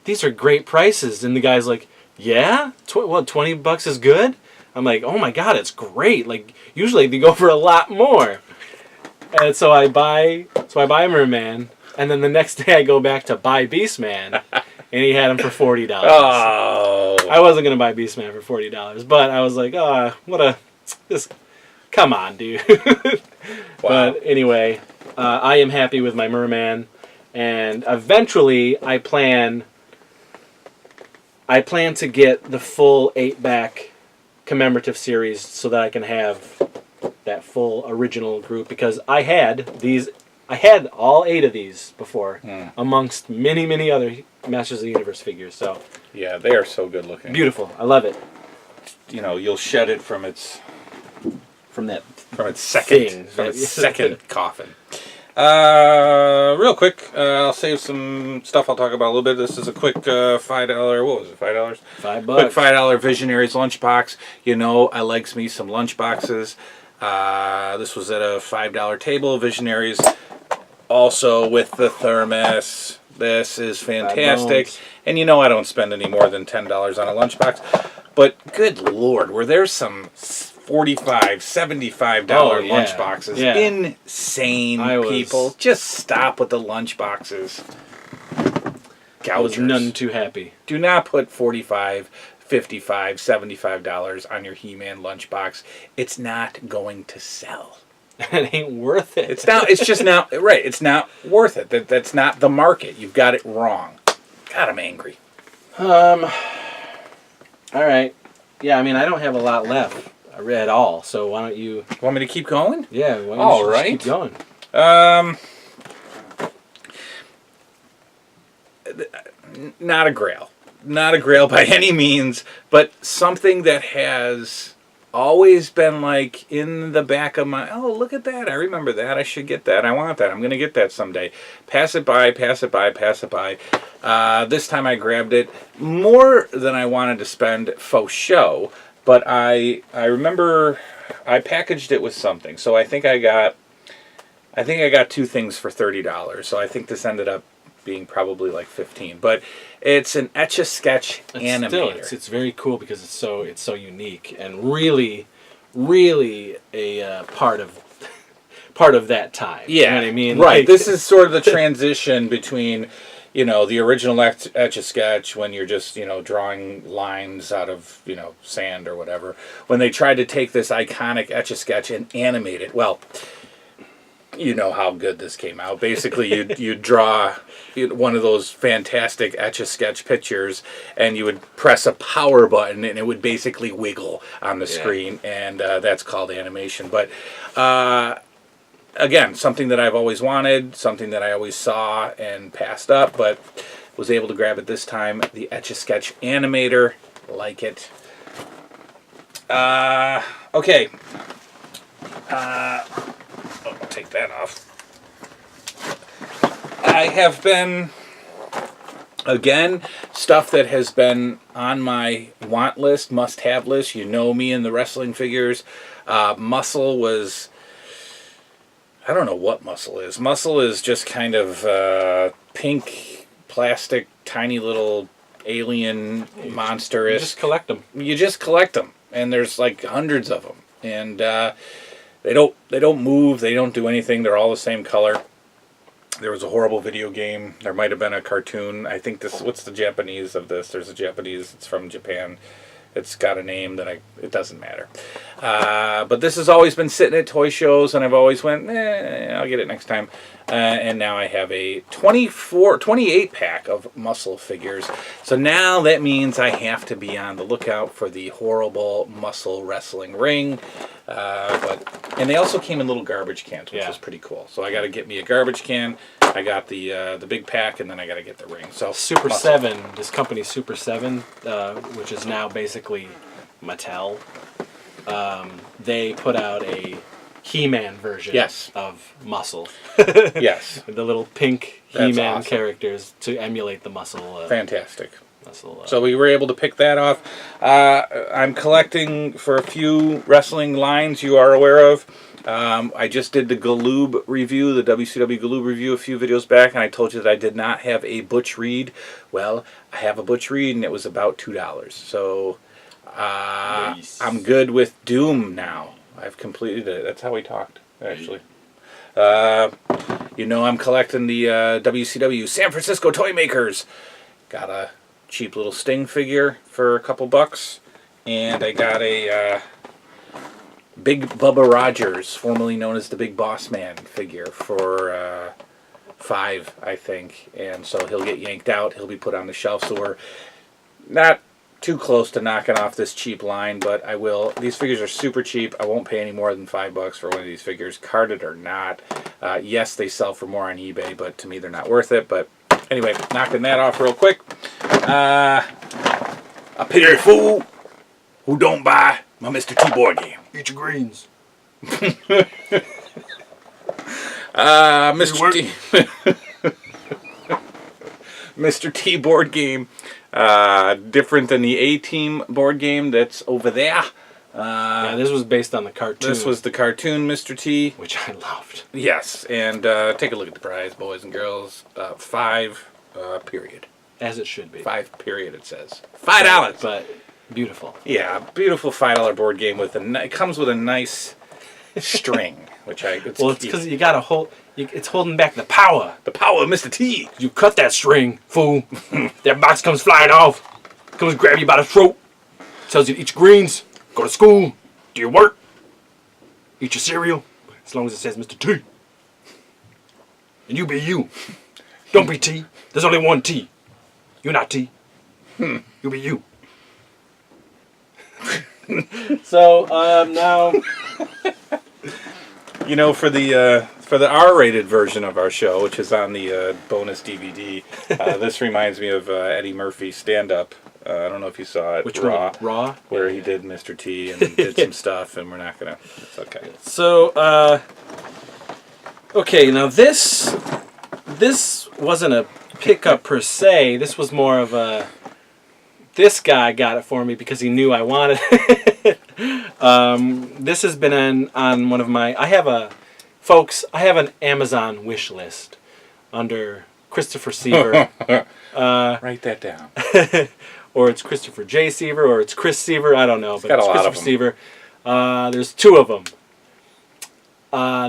these are great prices, and the guy's like, yeah? 20 bucks is good? I'm like, oh my god, it's great. Like, usually they go for a lot more. And so I buy Merman, and then the next day I go back to buy Beastman, and he had him for $40. Oh. I wasn't going to buy Beastman for $40, but I was like, come on, dude. Wow. But anyway, I am happy with my Merman, and eventually I plan to get the full 8-back commemorative series so that I can have that full original group, because I had all 8 of these before, amongst many, many other Masters of the Universe figures. So yeah, they are so good looking. Beautiful. I love it. You know, you'll shed it from its second coffin. Real quick, I'll save some stuff I'll talk about a little bit. This is a quick $5, what was it, $5? $5. Quick $5 Visionaries lunchbox. You know, I likes me some lunchboxes. This was at a $5 table. Visionaries also with the thermos. This is fantastic. And you know I don't spend any more than $10 on a lunchbox. But good Lord, were there some $45, $75 lunchboxes? Yeah. Insane, people. Just stop with the lunchboxes. I was none too happy. Do not put $45, $55, $75 on your He-Man lunchbox. It's not going to sell. It ain't worth it. It's not. It's just not right. It's not worth it. That's not the market. You've got it wrong. God, I'm angry. All right. Yeah, I mean, I don't have a lot left at all. So why don't you? Want me to keep going? Yeah. Why don't you just keep going. Not a Grail. Not a Grail by any means, but something that has always been like in the back of my, oh, look at that. I remember that. I should get that. I want that. I'm going to get that someday. Pass it by, pass it by, pass it by. This time I grabbed it more than I wanted to spend faux show, but I remember I packaged it with something. So I think I got I think I got 2 things for $30, so I think this ended up being probably like 15. But it's an Etch-a-Sketch animator. Still, it's very cool because it's so unique and really a part of that time. Yeah, you know what I mean? Right. Like, this is sort of the transition between, the original Etch-a-Sketch when you're just, drawing lines out of, sand or whatever. When they tried to take this iconic Etch-a-Sketch and animate it, well, you know how good this came out. Basically, you'd draw one of those fantastic Etch-a-Sketch pictures, and you would press a power button, and it would basically wiggle on the screen, and that's called animation. But again, something that I've always wanted, something that I always saw and passed up, but was able to grab it this time. The Etch-a-Sketch animator, like it. Okay. I'll take that off. I have been, again, stuff that has been on my want list, must-have list. You know me in the wrestling figures. Muscle was, I don't know what Muscle is. Muscle is just kind of pink, plastic, tiny little alien monster. You just collect them. You just collect them, and there's like hundreds of them, and they don't move. They don't do anything. They're all the same color. There was a horrible video game. There might have been a cartoon. I think this. What's the Japanese of this? There's a Japanese. It's from Japan. It's got a name that it doesn't matter. But this has always been sitting at toy shows, and I've always went, I'll get it next time. And now I have a 28 pack of Muscle figures. So now that means I have to be on the lookout for the horrible Muscle wrestling ring. And they also came in little garbage cans, which was pretty cool. So I got to get me a garbage can. I got the big pack, and then I got to get the ring. So Super 7, this company Super 7, which is now basically Mattel, they put out a He-Man version of Muscle. Yes. The little pink He-Man characters to emulate the Muscle. Fantastic. Muscle, so we were able to pick that off. I'm collecting for a few wrestling lines you are aware of. I just did the Galoob review, the WCW Galoob review a few videos back, and I told you that I did not have a Butch Reed. Well, I have a Butch Reed, and it was about $2. So nice. I'm good with Doom now. I've completed it. That's how we talked, actually. I'm collecting the WCW San Francisco Toy Makers. Got a cheap little Sting figure for a couple bucks, and I got a Big Bubba Rogers, formerly known as the Big Boss Man figure for $5, I think. And so he'll get yanked out. He'll be put on the shelf. So we're not too close to knocking off this cheap line, but I will. These figures are super cheap. I won't pay any more than $5 for one of these figures, carded or not. Yes, they sell for more on eBay, but to me they're not worth it. But anyway, knocking that off real quick. I pity the fool who don't buy my Mr. T board game. Eat your greens. Mr. T. Mr. T board game. Different than the A-Team board game that's over there. This was based on the cartoon. This was the cartoon Mr. T. Which I loved. Yes, and take a look at the prize, boys and girls. $5, period. As it should be. $5, period, it says. $5. But beautiful. Yeah, beautiful $5 board game with it comes with a nice string, which it's because you gotta hold. It's holding back the power. The power of Mr. T. You cut that string, fool. That box comes flying off. Comes grab you by the throat. Tells you to eat your greens. Go to school. Do your work. Eat your cereal. As long as it says Mr. T. And you be you. Don't be T. There's only one T. You're not T. You be you. So now, for the R-rated version of our show, which is on the bonus DVD, this reminds me of Eddie Murphy's stand-up. I don't know if you saw it. Which Raw, one? Raw, where he did Mr. T and did some stuff, and we're not gonna. It's okay. So, okay, now this wasn't a pickup per se. This was more of a. This guy got it for me because he knew I wanted it. This has been on one of my. I have a folks, I have an Amazon wish list under Christopher Seaver. Write that down. Or it's Christopher J. Seaver, or it's Chris Seaver. I don't know, but it's Christopher of Seaver. There's 2 of them.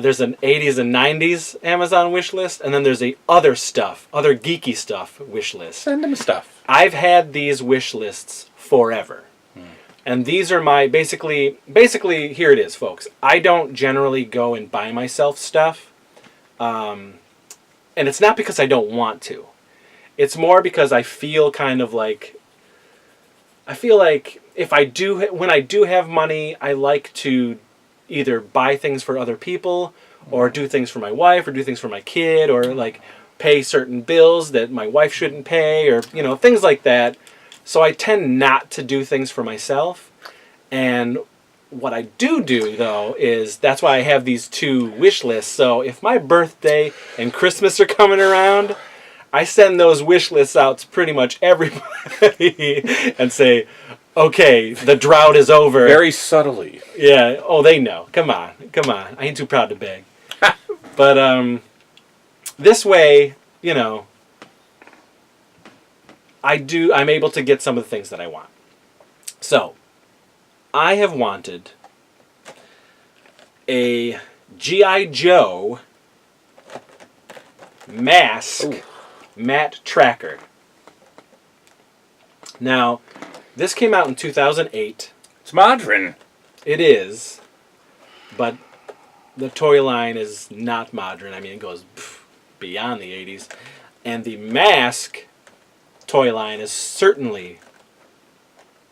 There's an 80s and 90s Amazon wish list, and then there's other geeky stuff wish list. Send them stuff. I've had these wish lists forever. And these are my, basically, here it is, folks. I don't generally go and buy myself stuff. And it's not because I don't want to. It's more because I feel kind of like, if I do, when I do have money, I like to either buy things for other people, or do things for my wife, or do things for my kid, or like pay certain bills that my wife shouldn't pay, or, you know, things like that. So I tend not to do things for myself. And what I do, though, is that's why I have these 2 wish lists. So if my birthday and Christmas are coming around, I send those wish lists out to pretty much everybody and say, okay, the drought is over. Very subtly. Yeah. Oh, they know. Come on. I ain't too proud to beg. But this way, you know, I'm able to get some of the things that I want. So, I have wanted a G.I. Joe mask matte tracker. Now, this came out in 2008. It's modern. It is, but the toy line is not modern. I mean, it goes beyond the 80s. And the mask toy line is certainly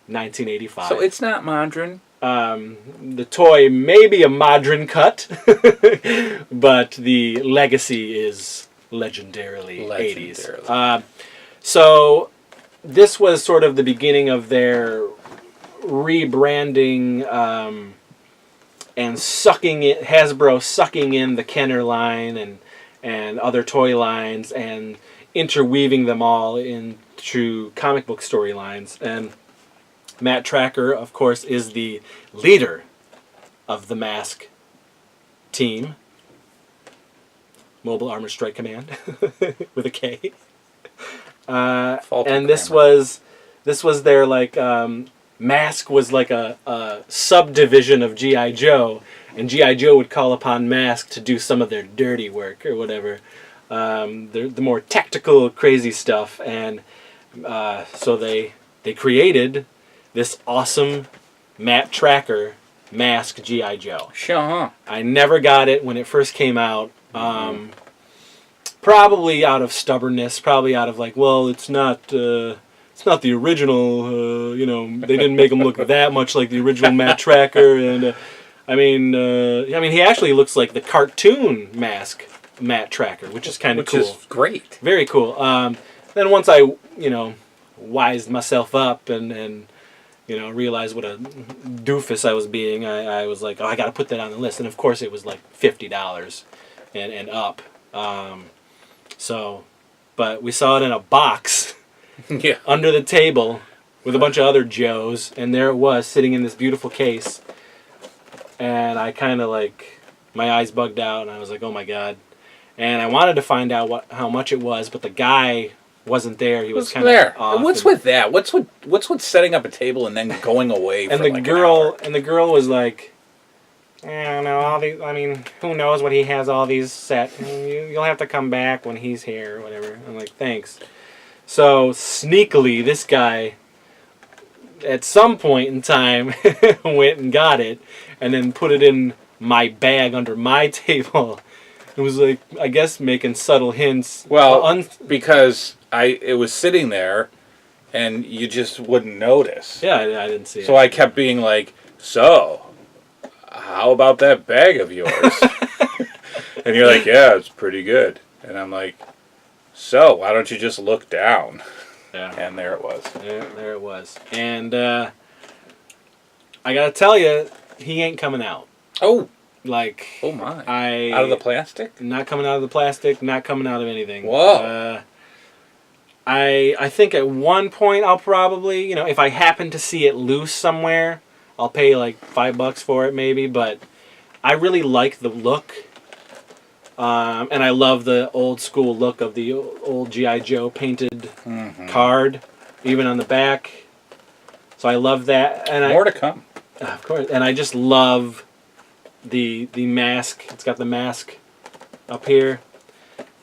1985. So it's not modern. The toy may be a modern cut, but the legacy is legendarily 80s. So this was sort of the beginning of their rebranding and Hasbro sucking in the Kenner line and other toy lines and interweaving them all into comic book storylines. And Matt Tracker, of course, is the leader of the Mask team. Mobile Armored Strike Command with a K. And this was their like Mask was like a subdivision of G.I. Joe, and G.I. Joe would call upon Mask to do some of their dirty work or whatever, the more tactical, crazy stuff. And so they created this awesome Matt Tracker Mask G.I. Joe. Sure. I never got it when it first came out. Probably out of stubbornness. Probably out of like, well, it's not the original. You know, they didn't make him look that much like the original Matt Tracker. And I mean, he actually looks like the cartoon Mask Matt Tracker, which is kind of cool. Which is great. Very cool. Then once I, wised myself up and realized what a doofus I was being, I was like, oh, I got to put that on the list. And of course, it was like $50 and up. But we saw it in a box under the table with a bunch of other Joes, and there it was sitting in this beautiful case. And I kind of like, my eyes bugged out, and I was like, oh my God. And I wanted to find out how much it was, but the guy wasn't there. He was kind of off. What's with that? What's with setting up a table and then going away? And for the like girl was like, I don't know, all these. I mean, who knows what he has all these set? You'll have to come back when he's here or whatever. I'm like, thanks. So sneakily, this guy, at some point in time, went and got it, and then put it in my bag under my table. It was like, I guess, making subtle hints. Well, because it was sitting there, and you just wouldn't notice. Yeah, I didn't see it. So I kept being like, so, how about that bag of yours? And you're like, yeah, it's pretty good. And I'm like, so, why don't you just look down? Yeah. And there it was. There it was. And I gotta tell you, he ain't coming out. Oh. Like, oh my. Out of the plastic? Not coming out of the plastic, not coming out of anything. Whoa. I think at one point I'll probably, if I happen to see it loose somewhere, I'll pay like $5 for it maybe, but I really like the look And I love the old school look of the old G.I. Joe painted card, even on the back. So I love that. And More to come. Of course. And I just love the mask. It's got the mask up here.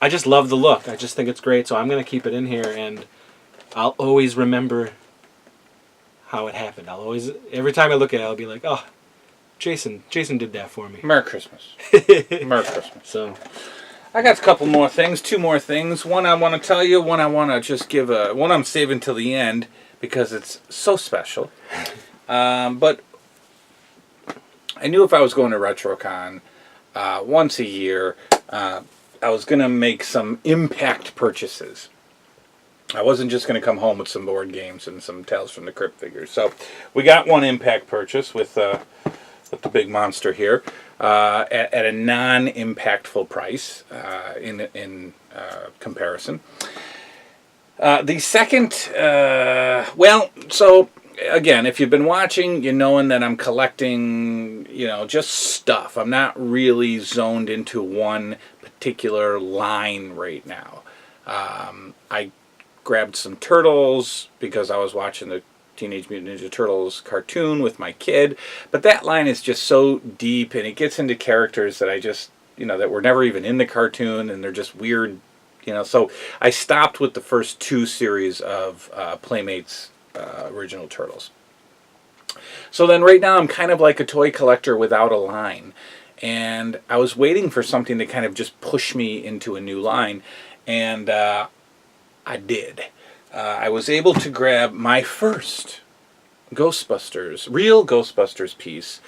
I just love the look. I just think it's great. So I'm going to keep it in here, and I'll always remember how it happened. I'll always, every time I look at it, I'll be like, oh, Jason did that for me. Merry Christmas. Merry Christmas. So I got a couple more things, 2 more things. One I want to tell you, one I want to just give one I'm saving till the end because it's so special. But I knew if I was going to RetroCon once a year, I was going to make some impact purchases. I wasn't just going to come home with some board games and some Tales from the Crypt figures. So we got one impact purchase with the big monster here at a non-impactful price in comparison. The second, so again, if you've been watching, you knowing that I'm collecting, just stuff. I'm not really zoned into one particular line right now. I grabbed some turtles because I was watching the Teenage Mutant Ninja Turtles cartoon with my kid, but that line is just so deep, and it gets into characters that I just, that were never even in the cartoon, and they're just weird, so I stopped with the first 2 series of Playmates original Turtles. So then right now I'm kind of like a toy collector without a line, and I was waiting for something to kind of just push me into a new line, and I did. I was able to grab my first real Ghostbusters piece,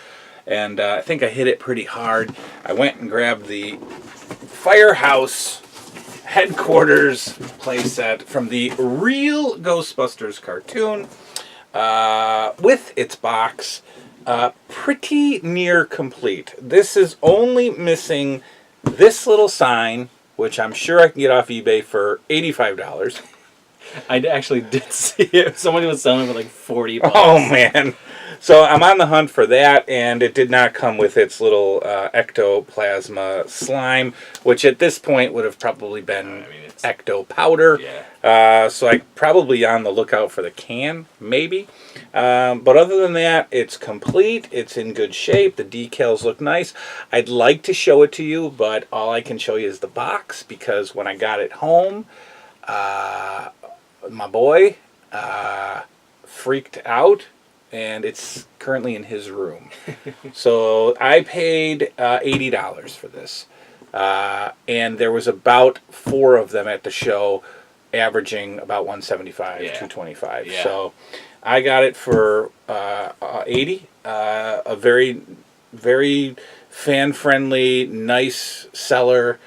and I think I hit it pretty hard. I went and grabbed the Firehouse Headquarters playset from the real Ghostbusters cartoon with its box. Pretty near complete. This is only missing this little sign, which I'm sure I can get off eBay for $85. I actually did see it. Somebody was selling it for like $40. Oh, man. So I'm on the hunt for that, and it did not come with its little ectoplasma slime, which at this point would have probably been ecto powder. Yeah. So I'm probably on the lookout for the can, maybe. But other than that, it's complete. It's in good shape. The decals look nice. I'd like to show it to you, but all I can show you is the box, because when I got it home, my boy freaked out, and it's currently in his room. So I paid $80 for this. And there was about 4 of them at the show, averaging about $175, $225. Yeah. So I got it for $80. A very, very fan-friendly, nice seller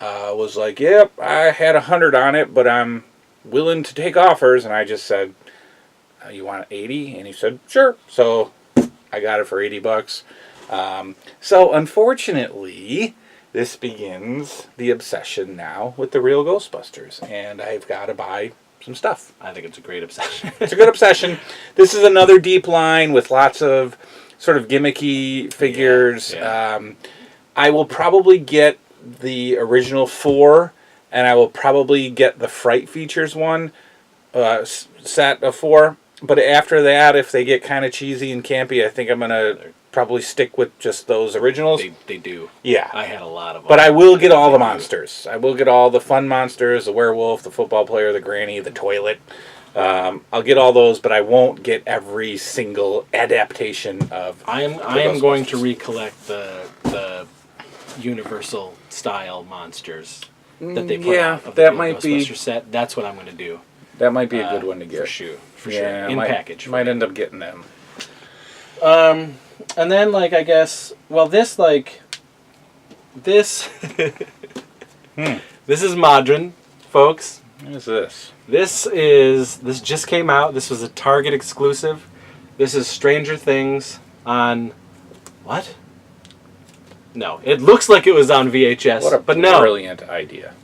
was like, "Yep, I had $100 on it, but I'm willing to take offers." And I just said, "You want 80?" And he said, "Sure." So I got it for $80. So unfortunately, this begins the obsession now with the real Ghostbusters, and I've got to buy some stuff. I think it's a great obsession. It's a good obsession. This is another deep line with lots of sort of gimmicky figures. Yeah. I will probably get the original 4, and I will probably get the Fright Features one, set of 4. But after that, if they get kind of cheesy and campy, I think I'm going to probably stick with just those originals. They do. Yeah. I had a lot of them. But I will get all the monsters. I will get all the fun monsters, the werewolf, the football player, the granny, the toilet. I'll get all those, but I won't get every single adaptation of I am going to recollect the Universal style monsters that they put out of the that might be Ghostbuster set. That's what I'm going to do. That might be a good one to get. For sure. In package. Might end up getting them. And then, I guess, this this is modern, folks. What is this? This just came out. This was a Target exclusive. This is Stranger Things on, what? No, it looks like it was on VHS, What a but no. brilliant idea.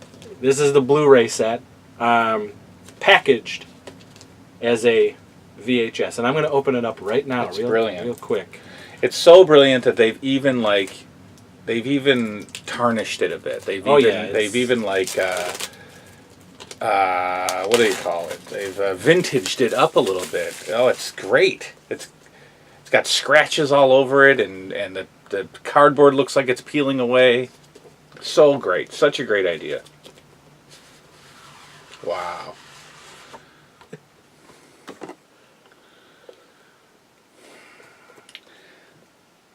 This is the Blu-ray set, packaged as a VHS, and I'm going to open it up right now, It's brilliant. real quick. It's so brilliant that they've even They've even tarnished it a bit. They've even like what do you call it? They've vintaged it up a little bit. Oh, it's great. It's got scratches all over it, and the cardboard looks like it's peeling away. So great. Such a great idea. Wow.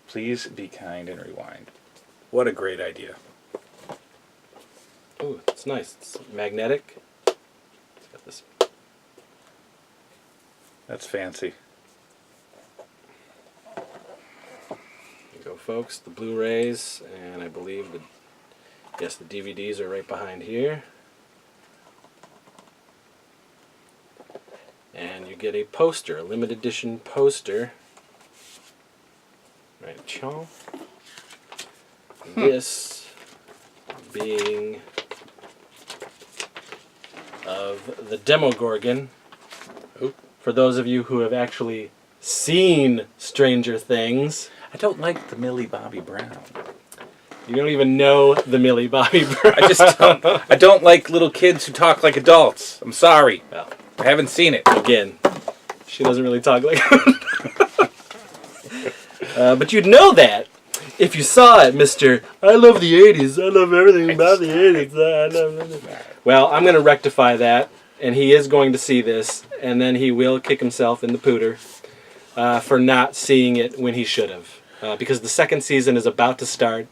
Please be kind and rewind. What a great idea. Ooh, it's nice. It's magnetic. It's got this. That's fancy. There you go, folks. The Blu-rays, and I believe the DVDs are right behind here. And you get a poster, a limited edition poster. Right, chomp. This being of the Demogorgon. Ooh. For those of you who have actually seen Stranger Things. I don't like the Millie Bobby Brown. You don't even know the Millie Bobby Brown. I don't like little kids who talk like adults. I'm sorry. Well, I haven't seen it. again, she doesn't really talk like but you'd know that if you saw it, Mr. I love the 80s. I love everything about the 80s. I love it. Well, I'm going to rectify that, and he is going to see this, and then he will kick himself in the pooter for not seeing it when he should have. Because the second season is about to start,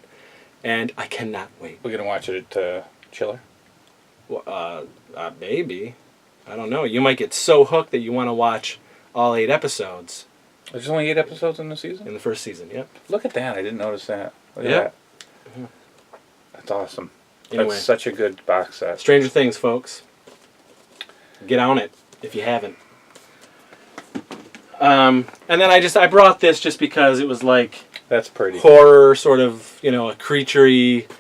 and I cannot wait. We're going to watch it at Chiller? Well, maybe. I don't know. You might get so hooked that you want to watch all 8 episodes. There's only 8 episodes in the season? In the first season, yep. Look at that. I didn't notice that. Look at that. That's awesome. Anyway. That's such a good box set. Stranger Things, folks. Get on it if you haven't. And then I brought this just because it was like that's pretty horror, sort of, a creaturey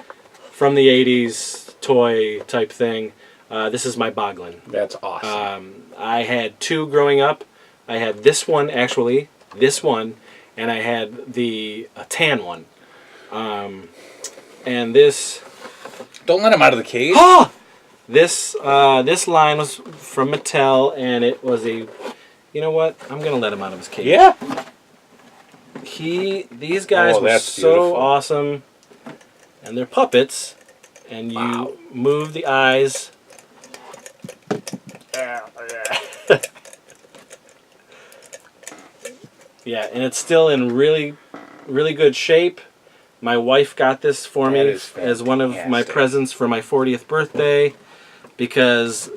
from the 80s toy type thing. This is my Boglin. That's awesome. I had 2 growing up. I had this one, actually, and I had the tan one. And this... Don't let him out of the cage. Ah! This line was from Mattel, and it was a... You know what? I'm going to let him out of his cage. Yeah. These guys were so beautiful. awesome. And they're puppets. And you move the eyes. Yeah, and it's still in really, really good shape. My wife got this for me as one of my presents for my 40th birthday, because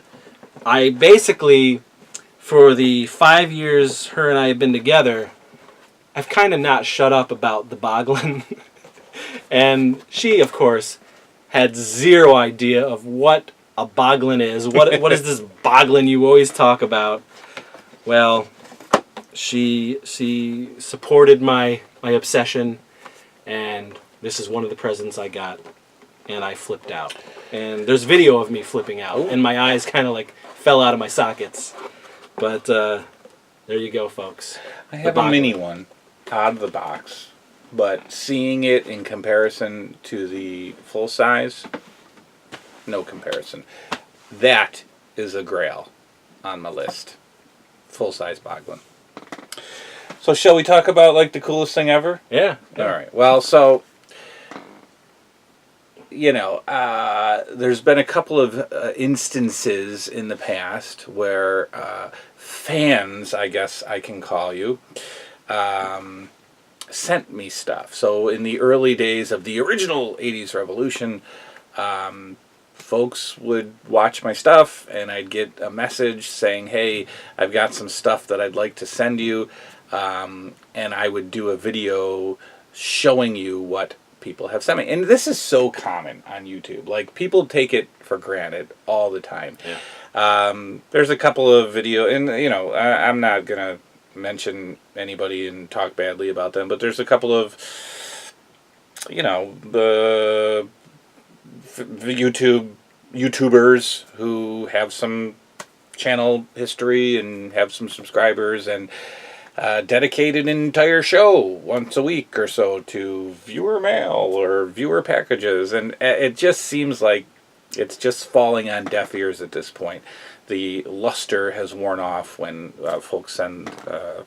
I basically, for the 5 years her and I have been together, I've kind of not shut up about the Boglin. And she, of course, had zero idea of what a Boglin is. What is this Boglin you always talk about? Well, she supported my obsession, and this is one of the presents I got, and I flipped out. And there's video of me flipping out, and my eyes kind of like fell out of my sockets. But there you go, folks. I have a mini one out of the box, but seeing it in comparison to the full size, no comparison. That is a Grail on my list. Full size Boglin. So shall we talk about like the coolest thing ever? Yeah. All right. Well, so there's been a couple of instances in the past where fans, I guess I can call you, sent me stuff. So in the early days of the original 80s Revolution, folks would watch my stuff, and I'd get a message saying, hey, I've got some stuff that I'd like to send you. And I would do a video showing you what people have sent me. And this is so common on YouTube. Like, people take it for granted all the time. Yeah. There's a couple of video, and I'm not going to mention anybody and talk badly about them, but there's a couple of, the YouTubers who have some channel history and have some subscribers, and dedicated an entire show once a week or so to viewer mail or viewer packages, and it just seems like it's just falling on deaf ears at this point. The luster has worn off when folks send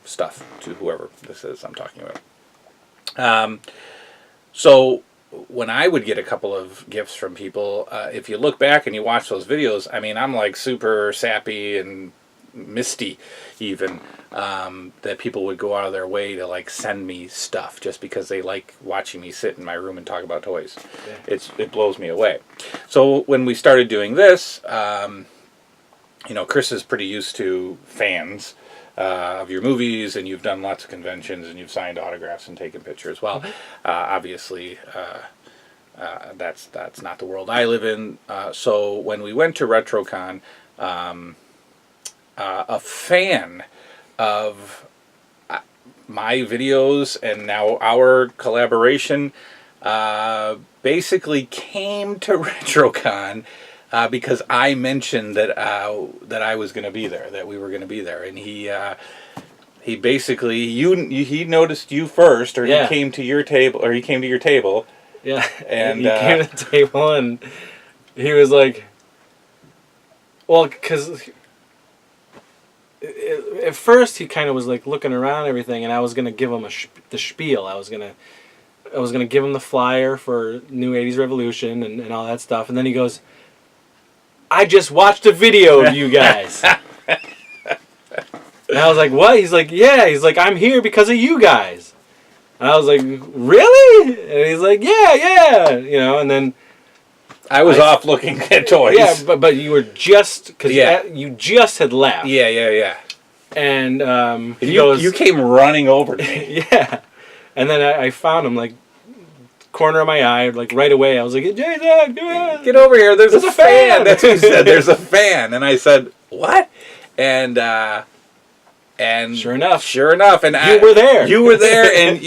stuff to whoever this is I'm talking about. So when I would get a couple of gifts from people, if you look back and you watch those videos, I mean, I'm like super sappy and misty even, that people would go out of their way to like send me stuff just because they like watching me sit in my room and talk about toys. Yeah. It blows me away. So when we started doing this, Chris is pretty used to fans of your movies, and you've done lots of conventions, and you've signed autographs and taken pictures. Well, obviously, that's not the world I live in. So when we went to RetroCon, a fan of my videos and now our collaboration basically came to RetroCon because I mentioned that I was going to be there, that we were going to be there, and he basically he noticed you first, or he came to your table, Yeah, and he came to the table and he was like, well, because at first he kind of was like looking around and everything, and I was gonna give him the spiel. I was gonna give him the flyer for New 80's Revolution and all that stuff, and then he goes, I just watched a video of you guys. And I was like, what? He's like, yeah. He's like, I'm here because of you guys. And I was like, really? And he's like, yeah. And then I was off looking at toys. Yeah, but you were just, because you just had left. Yeah. And he goes, you came running over to me. Yeah. And then I found him, like, corner of my eye, like right away. I was like, Jason, get over here. There's a fan. That's what he said. There's a fan. And I said, what? And sure enough, and you were there. You were there, and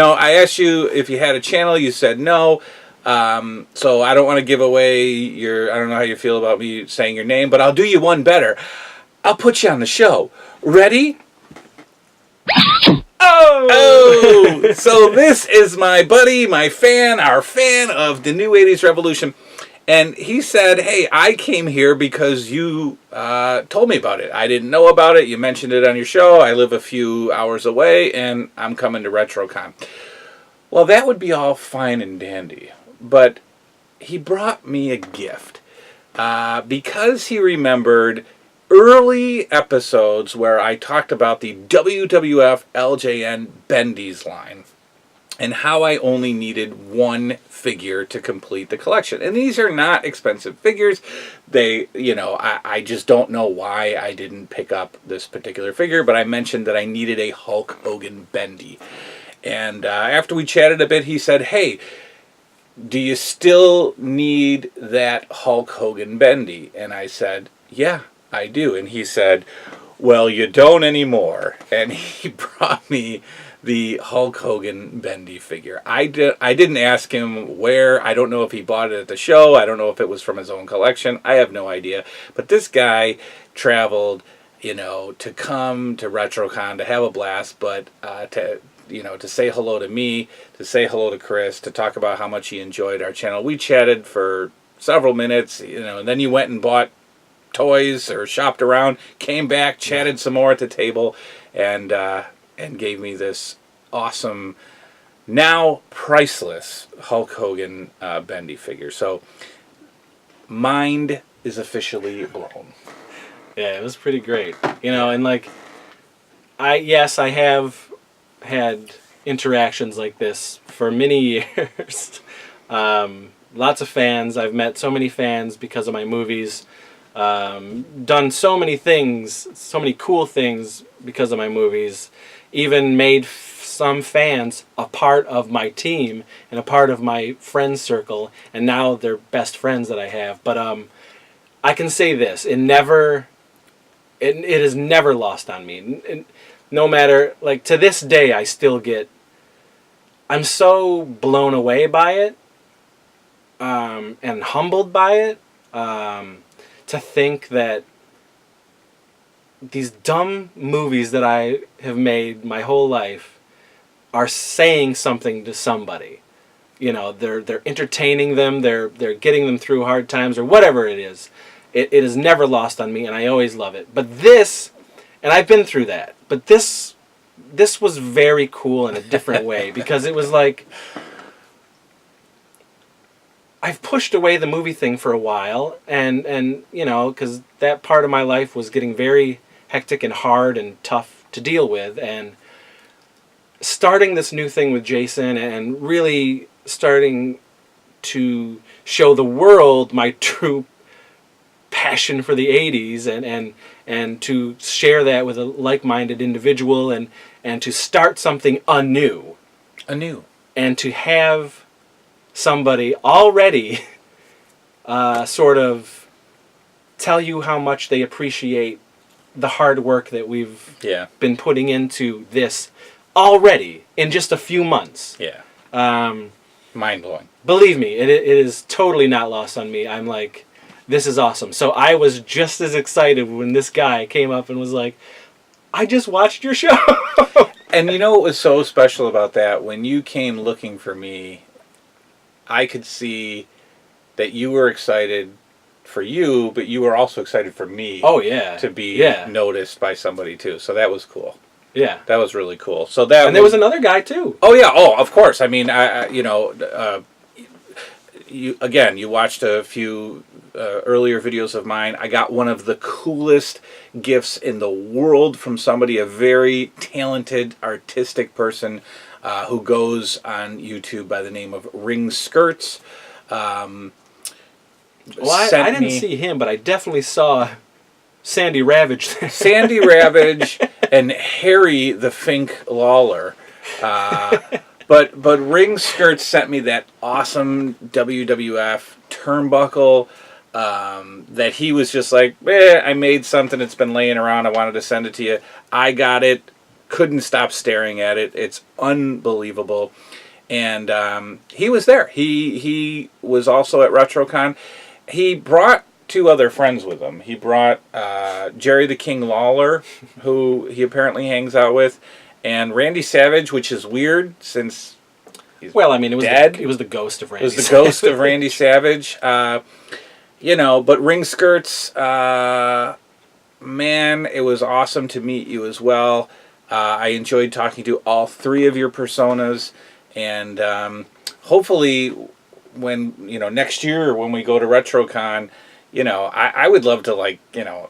I asked you if you had a channel. You said no. So I don't want to give away I don't know how you feel about me saying your name, but I'll do you one better. I'll put you on the show. Ready? Oh! So this is my buddy, our fan of the New 80's Revolution. And he said, hey, I came here because you told me about it. I didn't know about it. You mentioned it on your show. I live a few hours away, and I'm coming to RetroCon. Well, that would be all fine and dandy. But he brought me a gift because he remembered early episodes where I talked about the WWF LJN Bendy's line and how I only needed one figure to complete the collection. And these are not expensive figures. They, I just don't know why I didn't pick up this particular figure, but I mentioned that I needed a Hulk Hogan Bendy. And after we chatted a bit, he said, hey, do you still need that Hulk Hogan Bendy? And I said, yeah, I do. And he said, well, you don't anymore. And he brought me the Hulk Hogan Bendy figure. I didn't ask him where. I don't know if he bought it at the show. I don't know if it was from his own collection. I have no idea. But this guy traveled, to come to RetroCon to have a blast, but to say hello to me, to say hello to Chris, to talk about how much he enjoyed our channel. We chatted for several minutes, and then you went and bought toys or shopped around, came back, chatted some more at the table, and gave me this awesome, now priceless Hulk Hogan Bendy figure. So, mind is officially blown. Yeah, it was pretty great. And like, I have had interactions like this for many years. Lots of fans. I've met so many fans because of my movies. Done so many things, so many cool things because of my movies. Even made some fans a part of my team and a part of my friend circle, and now they're best friends that I have. But I can say this: it is never lost on me. No matter, like, to this day, I'm so blown away by it, and humbled by it, to think that these dumb movies that I have made my whole life are saying something to somebody. You know, they're entertaining them, they're getting them through hard times or whatever it is. It is never lost on me, and I always love it. But this, and I've been through that, but this was very cool in a different way, because it was like, I've pushed away the movie thing for a while, and you know, because that part of my life was getting very hectic and hard and tough to deal with, and starting this new thing with Jason and really starting to show the world my true passion for the 80s and to share that with a like-minded individual and to start something anew. And to have somebody already sort of tell you how much they appreciate the hard work that we've been putting into this already in just a few months. Mind-blowing. Believe me, it is totally not lost on me. I'm like, this is awesome. So I was just as excited when this guy came up and was like, I just watched your show. And you know what was so special about that? When you came looking for me, I could see that you were excited for you, but you were also excited for me. Oh, yeah. To be noticed by somebody, too. So that was cool. Yeah. That was really cool. So that, and there was another guy, too. Oh, yeah. Oh, of course. I mean, you watched a few earlier videos of mine. I got one of the coolest gifts in the world from somebody, a very talented, artistic person who goes on YouTube by the name of Ring Skirts. Well, I didn't see him, but I definitely saw Sandy Ravage. Sandy Ravage and Harry the Fink Lawler. But Ring Skirts sent me that awesome WWF turnbuckle that he was just like, I made something, it's been laying around, I wanted to send it to you. I got it, couldn't stop staring at it. It's unbelievable. And he was there. He was also at RetroCon. He brought two other friends with him. He brought Jerry the King Lawler, who he apparently hangs out with, and Randy Savage, which is weird since he's dead. It was the ghost of Randy. It was the ghost of Randy Savage. But Ring Skirts, man, it was awesome to meet you as well. I enjoyed talking to all three of your personas, and hopefully when, next year when we go to RetroCon, I would love to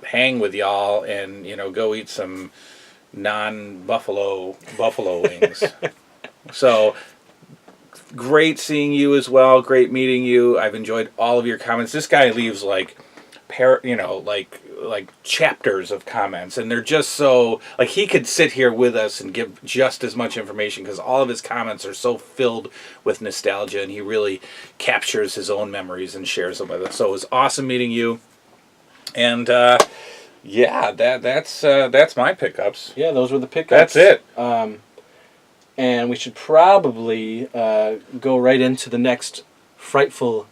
hang with y'all and, go eat some non-buffalo wings. So great seeing you as well. Great meeting you. I've enjoyed all of your comments. This guy leaves like chapters of comments, and they're just so he could sit here with us and give just as much information because all of his comments are so filled with nostalgia, and he really captures his own memories and shares them with us. So it was awesome meeting you, and that's my pickups. Yeah, those were the pickups. That's it. And we should probably go right into the next frightful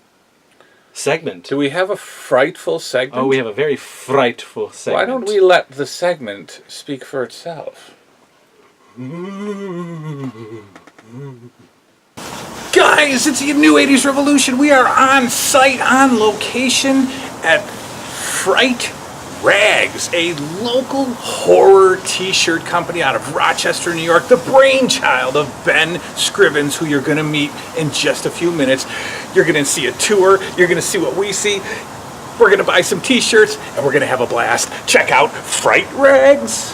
segment. Do we have a frightful segment? Oh, we have a very frightful segment. Why don't we let the segment speak for itself? Guys, it's the New 80s Revolution. We are on site, on location at Fright Rags, a local horror t-shirt company out of Rochester, New York, the brainchild of Ben Scrivens, who you're going to meet in just a few minutes. You're going to see a tour, you're going to see what we see, we're going to buy some t-shirts, and we're going to have a blast. Check out Fright Rags.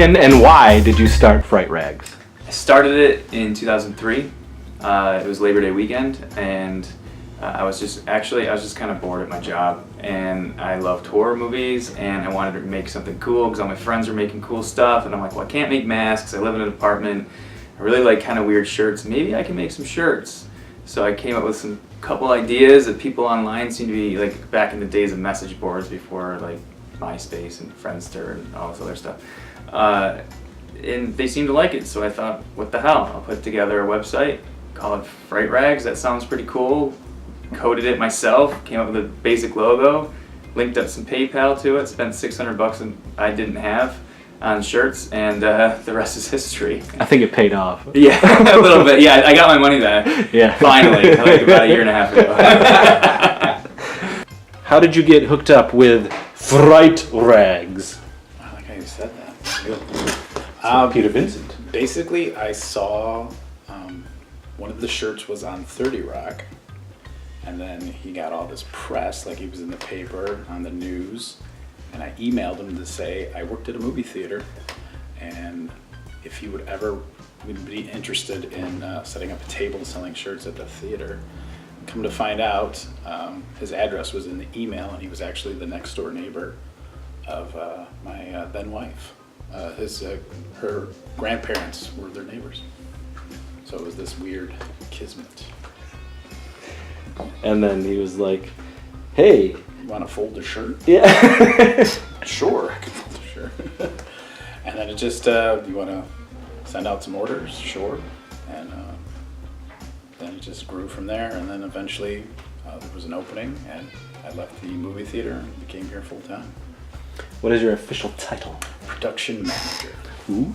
when and why did you start Fright Rags? I started it in 2003. It was Labor Day weekend, and I was just kind of bored at my job, and I loved horror movies, and I wanted to make something cool because all my friends were making cool stuff, and I'm like, well, I can't make masks. I live in an apartment. I really like kind of weird shirts. Maybe I can make some shirts. So I came up with some couple ideas that people online seem to be like back in the days of message boards before like MySpace and Friendster and all this other stuff. And they seemed to like it, so I thought, what the hell? I'll put together a website, call it Fright Rags. That sounds pretty cool. Coded it myself, came up with a basic logo, linked up some PayPal to it, spent $600 and I didn't have on shirts, and the rest is history. I think it paid off. Yeah, a little bit. Yeah, I got my money back. Yeah. Finally, like about a year and a half ago. How did you get hooked up with Fright Rags? I like how you said that. Peter Vincent. Basically, I saw one of the shirts was on 30 Rock, and then he got all this press, like he was in the paper, on the news, and I emailed him to say I worked at a movie theater, and if he would be interested in setting up a table selling shirts at the theater. Come to find out, his address was in the email, and he was actually the next door neighbor of my then wife. Her grandparents were their neighbors, so it was this weird kismet. And then he was like, "Hey, you want to fold a shirt?" Yeah. Sure, I can fold a shirt. And then it just, you want to send out some orders? Sure. And then it just grew from there, and then eventually there was an opening, and I left the movie theater and became here full time. What is your official title? Production manager. Ooh.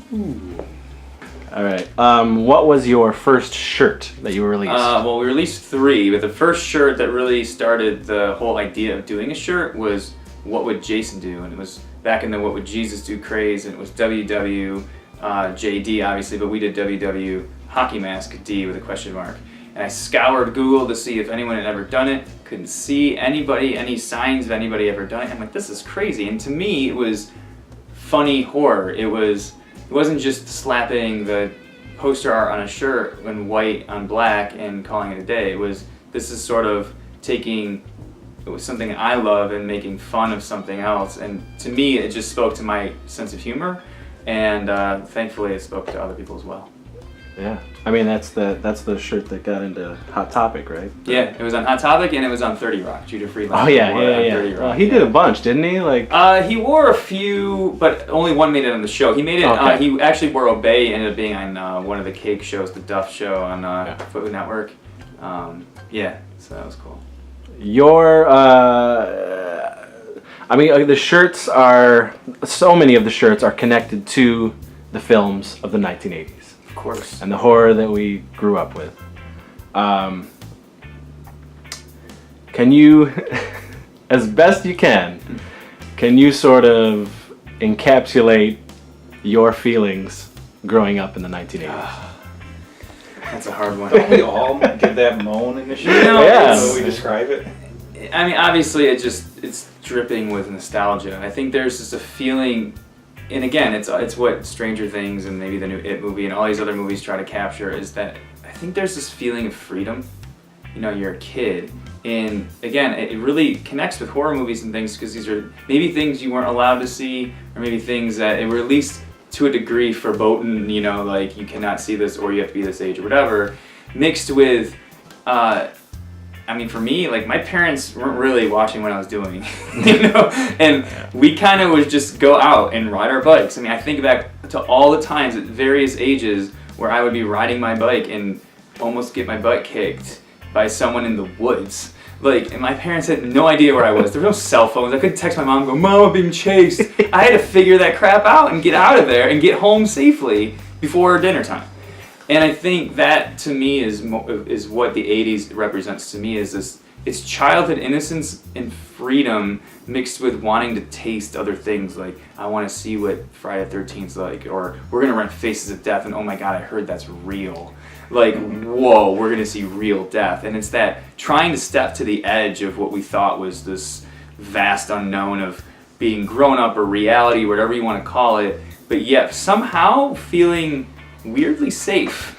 All right. What was your first shirt that you released? Well, we released 3, but the first shirt that really started the whole idea of doing a shirt was What Would Jason Do? And it was back in the What Would Jesus Do craze, and it was WW, JD obviously, but we did WW hockey mask D with a question mark. And I scoured Google to see if anyone had ever done it. Couldn't see any signs of anybody ever done it. I'm like, this is crazy. And to me, it was funny horror. It wasn't just slapping the poster art on a shirt in white on black and calling it a day. This is sort of taking something I love and making fun of something else. And to me, it just spoke to my sense of humor. And thankfully, it spoke to other people as well. Yeah, I mean that's the shirt that got into Hot Topic, right? Yeah, it was on Hot Topic and it was on 30 Rock. Judah Friedlander. Oh yeah. 30 Rock, Well, he did a bunch, didn't he? Like he wore a few, but only one made it on the show. He made it. Okay. He actually wore Obey. Ended up being on one of the cake shows, the Duff Show on Food Network. Yeah, so that was cool. Your the shirts are so many of the shirts are connected to the films of the 1980s. Of course. And the horror that we grew up with. Can you, as best you can you sort of encapsulate your feelings growing up in the 1980s? That's a hard one. Don't we all give that moan in the show? Yeah. So we describe it. I mean, obviously, it's dripping with nostalgia. I think there's just a feeling. And again, it's what Stranger Things and maybe the new It movie and all these other movies try to capture, is that I think there's this feeling of freedom. You know, you're a kid. And again, it really connects with horror movies and things because these are maybe things you weren't allowed to see, or maybe things that were at least to a degree verboten, you know, like you cannot see this or you have to be this age or whatever, mixed with I mean, for me, like, my parents weren't really watching what I was doing, you know? And we kind of would just go out and ride our bikes. I mean, I think back to all the times at various ages where I would be riding my bike and almost get my butt kicked by someone in the woods. Like, and my parents had no idea where I was. There were no cell phones. I couldn't text my mom and go, "Mom, I'm being chased." I had to figure that crap out and get out of there and get home safely before dinner time. And I think that, to me, is what the 80s represents to me, is this, it's childhood innocence and freedom mixed with wanting to taste other things. Like, I want to see what Friday the 13th's like, or we're going to run Faces of Death, and oh my God, I heard that's real. Like, whoa, we're going to see real death. And it's that trying to step to the edge of what we thought was this vast unknown of being grown up or reality, whatever you want to call it, but yet somehow feeling weirdly safe.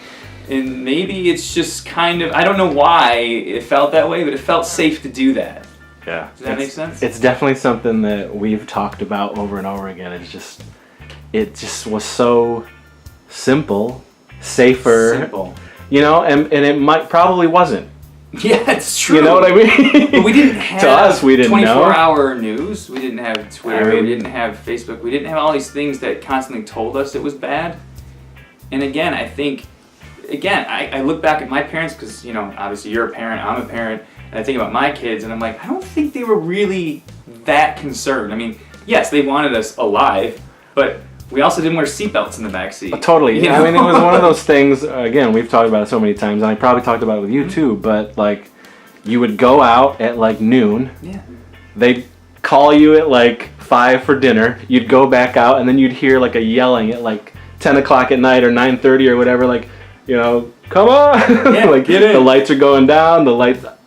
And maybe it's just kind of, I don't know why it felt that way, but it felt safe to do that. Yeah. Does that make sense? It's definitely something that we've talked about over and over again. It just was so simple, safer. Simple. You know, and it probably wasn't. Yeah, it's true. You know what I mean? But we didn't have to us, we didn't 24-hour news. We didn't have Twitter. We didn't have Facebook. We didn't have all these things that constantly told us it was bad. And again, I think, I look back at my parents because, you know, obviously you're a parent, I'm a parent, and I think about my kids, and I'm like, I don't think they were really that concerned. I mean, yes, they wanted us alive, but we also didn't wear seatbelts in the backseat. Totally. You know? I mean, it was one of those things, again, we've talked about it so many times, and I probably talked about it with you too, but like, you would go out at like noon. Yeah. They'd call you at like 5 for dinner. You'd go back out, and then you'd hear like a yelling at like 10 o'clock at night or 9:30 or whatever, like, you know, come on! Yeah, like, get in. The lights are going down, the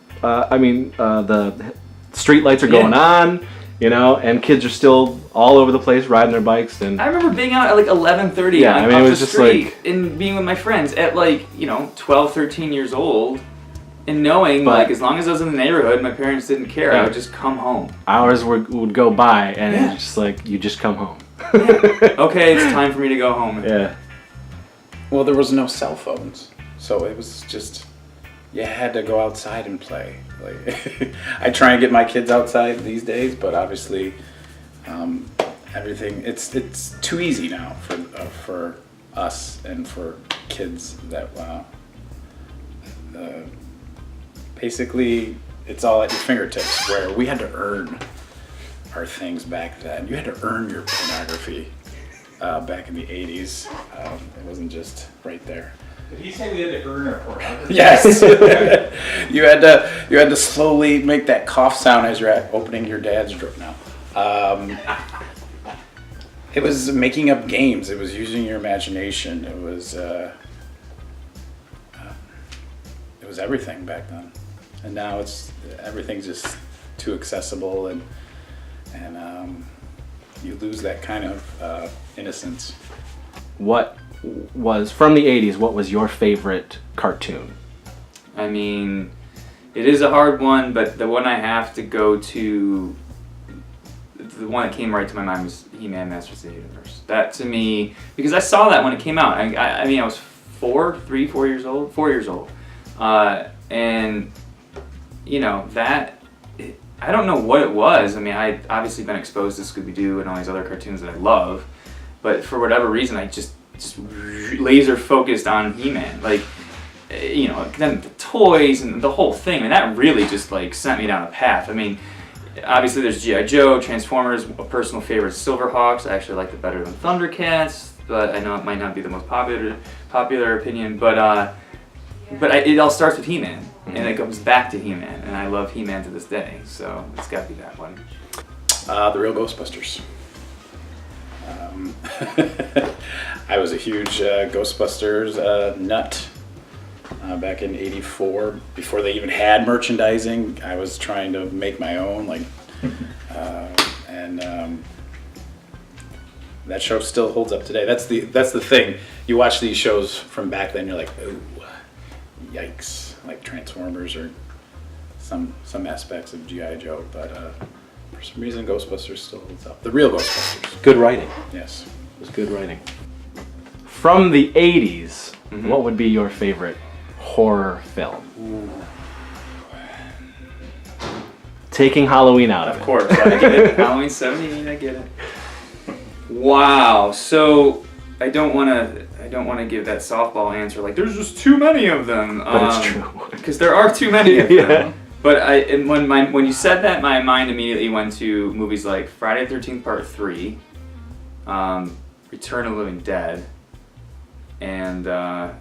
street lights are going on, you know, and kids are still all over the place riding their bikes. And I remember being out at like 11:30 Yeah, I mean, off it the was just street like- and being with my friends at like, you know, 12, 13 years old, and knowing But- like as long as I was in the neighborhood, my parents didn't care. I Yeah. would just come home. hours would go by, and Yeah. it's just like, you just come home. Okay, it's time for me to go home. Yeah. Well, there was no cell phones, so it was just, you had to go outside and play. Like, I try and get my kids outside these days, but obviously, everything it's too easy now for us and for kids that basically it's all at your fingertips. Where we had to earn our things back then. You had to earn your pornography. Back in the 80s, it wasn't just right there. Did he say we had to earn our pornography? Yes, you had to slowly make that cough sound as you're opening your dad's drawer. Now, it was making up games. It was using your imagination. It was everything back then, and now everything's just too accessible and you lose that kind of innocence. What was, from the 80s, what was your favorite cartoon? I mean, it is a hard one, but the one I have to go to, the one that came right to my mind was He-Man Masters of the Universe. That to me, because I saw that when it came out. I mean, I was 4 years old. And, you know, that, I don't know what it was. I mean, I'd obviously been exposed to Scooby-Doo and all these other cartoons that I love, but for whatever reason, I just laser focused on He-Man. Like, you know, then the toys and the whole thing, and that really just like sent me down a path. I mean, obviously there's G.I. Joe, Transformers, a personal favorite, Silverhawks. I actually liked it better than Thundercats, but I know it might not be the most popular opinion, but it all starts with He-Man, and it comes back to He-Man, and I love He-Man to this day, so it's got to be that one. The Real Ghostbusters. I was a huge Ghostbusters nut back in '84. Before they even had merchandising, I was trying to make my own. That show still holds up today. That's the thing. You watch these shows from back then, you're like, ooh, yikes! Like Transformers or some aspects of G.I. Joe, but for some reason, Ghostbusters still holds up. The Real Ghostbusters. Good writing. Yes. It was good writing. From the 80s, what would be your favorite horror film? Ooh. Taking Halloween out of it. Of course, I get it. Halloween 78, I get it. Wow. So I don't want to give that softball answer like there's just too many of them. But it's true. Because there are too many of them. Yeah. But when you said that, my mind immediately went to movies like Friday the 13th Part 3, Return of the Living Dead, and I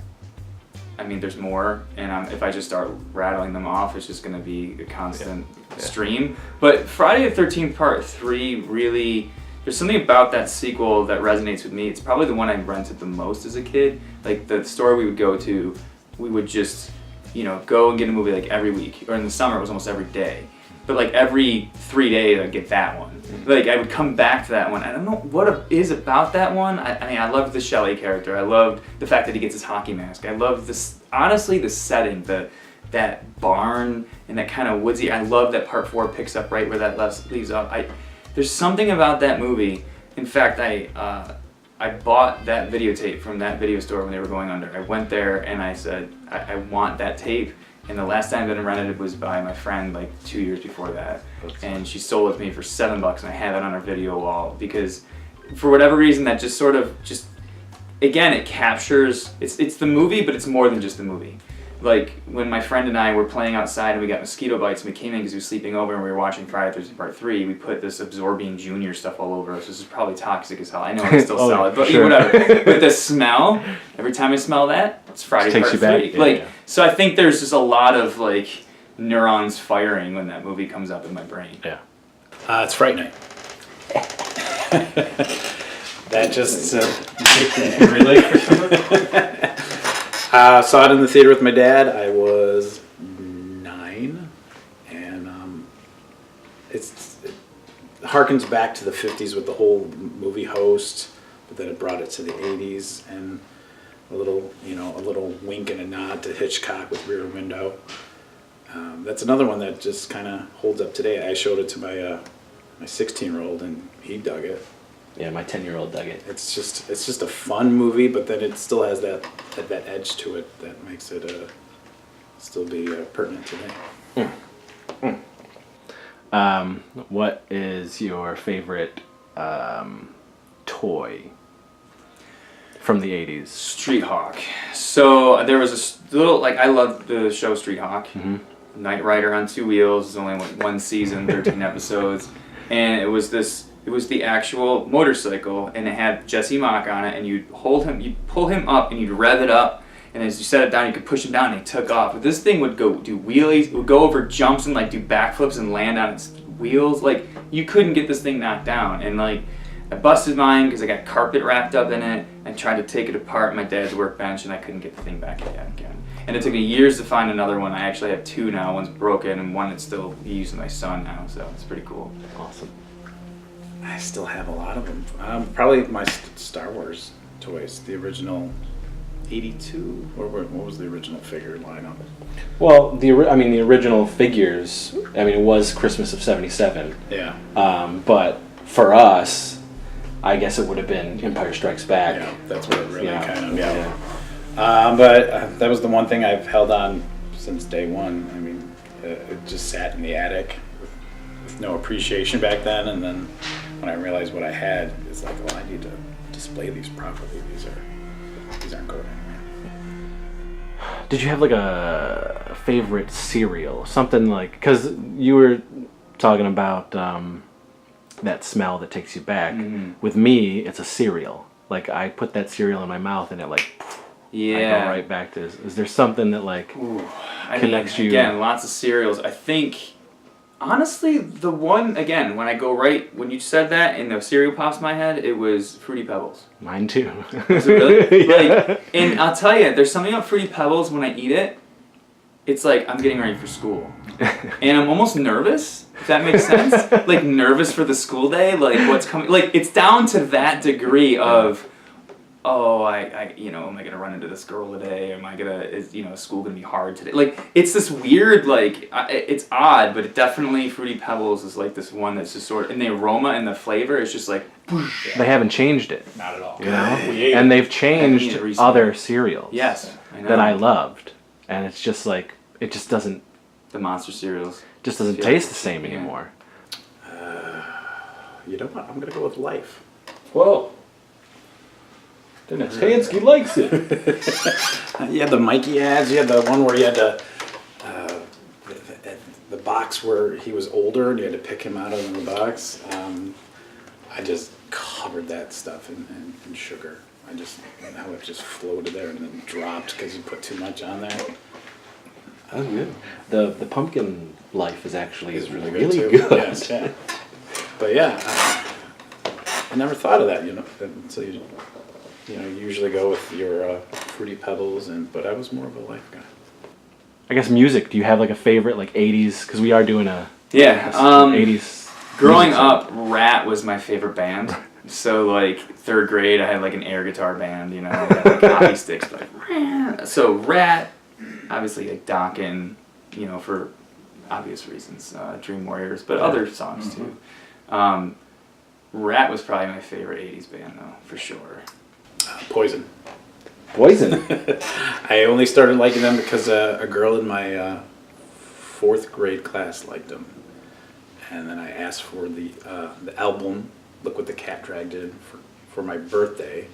mean there's more. And if I just start rattling them off, it's just going to be a constant stream. But Friday the 13th Part 3 really. There's something about that sequel that resonates with me. It's probably the one I rented the most as a kid. Like the store we would go to, we would just, go and get a movie like every week. Or in the summer, it was almost every day. but like every 3 days I'd get that one. Like I would come back to that one. I don't know what it is about that one. I mean, I loved the Shelley character. I loved the fact that he gets his hockey mask. I love this, honestly, the setting, that barn and that kind of woodsy. I love that part 4 picks up right where that leaves off. There's something about that movie. In fact, I bought that videotape from that video store when they were going under. I went there and I said, I want that tape. And the last time that I rented it was by my friend like 2 years before that. And she sold it to me for $7 and I have it on our video wall because for whatever reason that just sort of again, it captures, it's the movie, but it's more than just the movie. Like when my friend and I were playing outside and we got mosquito bites and we came in because we were sleeping over and we were watching Friday 13th Part 3, we put this Absorbing Junior stuff all over us. This is probably toxic as hell. I know it's still solid, but whatever. But the smell, every time I smell that, it's Friday Part 3. Yeah. So I think there's just a lot of like neurons firing when that movie comes up in my brain. Yeah. It's Fright Night. That just relate for someone? saw it in the theater with my dad. I was 9, and it harkens back to the 50s with the whole movie host, but then it brought it to the 80s and a little wink and a nod to Hitchcock with Rear Window. That's another one that just kind of holds up today. I showed it to my 16-year-old and he dug it. Yeah, my 10-year-old dug it. It's just a fun movie, but then it still has that edge to it that makes it still be pertinent today. What is your favorite toy from the 80s? Street Hawk. So there was a little, like, I love the show Street Hawk. Mm-hmm. Knight Rider on 2 wheels. It's only like 1 season, 13 episodes, and it was the actual motorcycle, and it had Jesse Mock on it, and you'd pull him up, and you'd rev it up, and as you set it down, you could push him down, and he took off. But this thing would go do wheelies, it would go over jumps and like do backflips and land on its wheels. Like you couldn't get this thing knocked down, and like I busted mine because I got carpet wrapped up in it. I tried to take it apart at my dad's workbench, and I couldn't get the thing back again. And it took me years to find another one. I actually have 2 now. One's broken, and one that's still used with my son now. So it's pretty cool. Awesome. I still have a lot of them. Probably my Star Wars toys, the original 82, or what was the original figure lineup? Well, the original figures. I mean, it was Christmas of '77. Yeah. But for us, I guess it would have been Empire Strikes Back. Yeah, that's what it really kind of. Yeah. But that was the one thing I've held on since day one. I mean, it just sat in the attic with no appreciation back then, and then when I realized what I had, it's like, well, I need to display these properly. These aren't going anywhere. Did you have like a favorite cereal? Something like, because you were talking about that smell that takes you back. Mm-hmm. With me, it's a cereal. Like I put that cereal in my mouth and it like, I go right back to. Is there something that like connects you? Again, lots of cereals. I think. Honestly, the one, again, when you said that and the cereal pops in my head, it was Fruity Pebbles. Mine too. Was it really? Yeah. And I'll tell you, there's something about Fruity Pebbles when I eat it, it's like I'm getting ready for school. And I'm almost nervous, if that makes sense. Like nervous for the school day, like what's coming. Like it's down to that degree of, am I gonna run into this girl today? Is school gonna be hard today? Like it's this weird, like it's odd, but definitely Fruity Pebbles is like this one that's just sort of, and the aroma and the flavor is just like. They haven't changed it. Not at all. You know? And they've changed other cereals. Yes, I know. That I loved, and it's just like it just doesn't. The monster cereals just doesn't taste the same anymore. You know what? I'm gonna go with Life. Whoa. Tanski likes it. You had the Mikey ads. You had the one where you had the box where he was older and you had to pick him out of the box. I just covered that stuff in sugar. How it just floated there and then dropped because you put too much on there. Oh, good. The pumpkin Life is actually really good. Yes, yeah. But yeah, I never thought of that. Until you usually go with your Fruity Pebbles, but I was more of a Life guy. I guess music. Do you have like a favorite like 80s? Because we are doing a Yeah. 80s. Growing up, Rat was my favorite band. So like 3rd grade, I had like an air guitar band. You know, I had like hockey sticks. But like, so Rat, obviously like Donkin, you know, for obvious reasons, Dream Warriors, but other songs too. Rat was probably my favorite 80s band though, for sure. Poison. Poison. I only started liking them because a girl in my 4th grade class liked them, and then I asked for the album. Look What the Cat Dragged did for my birthday,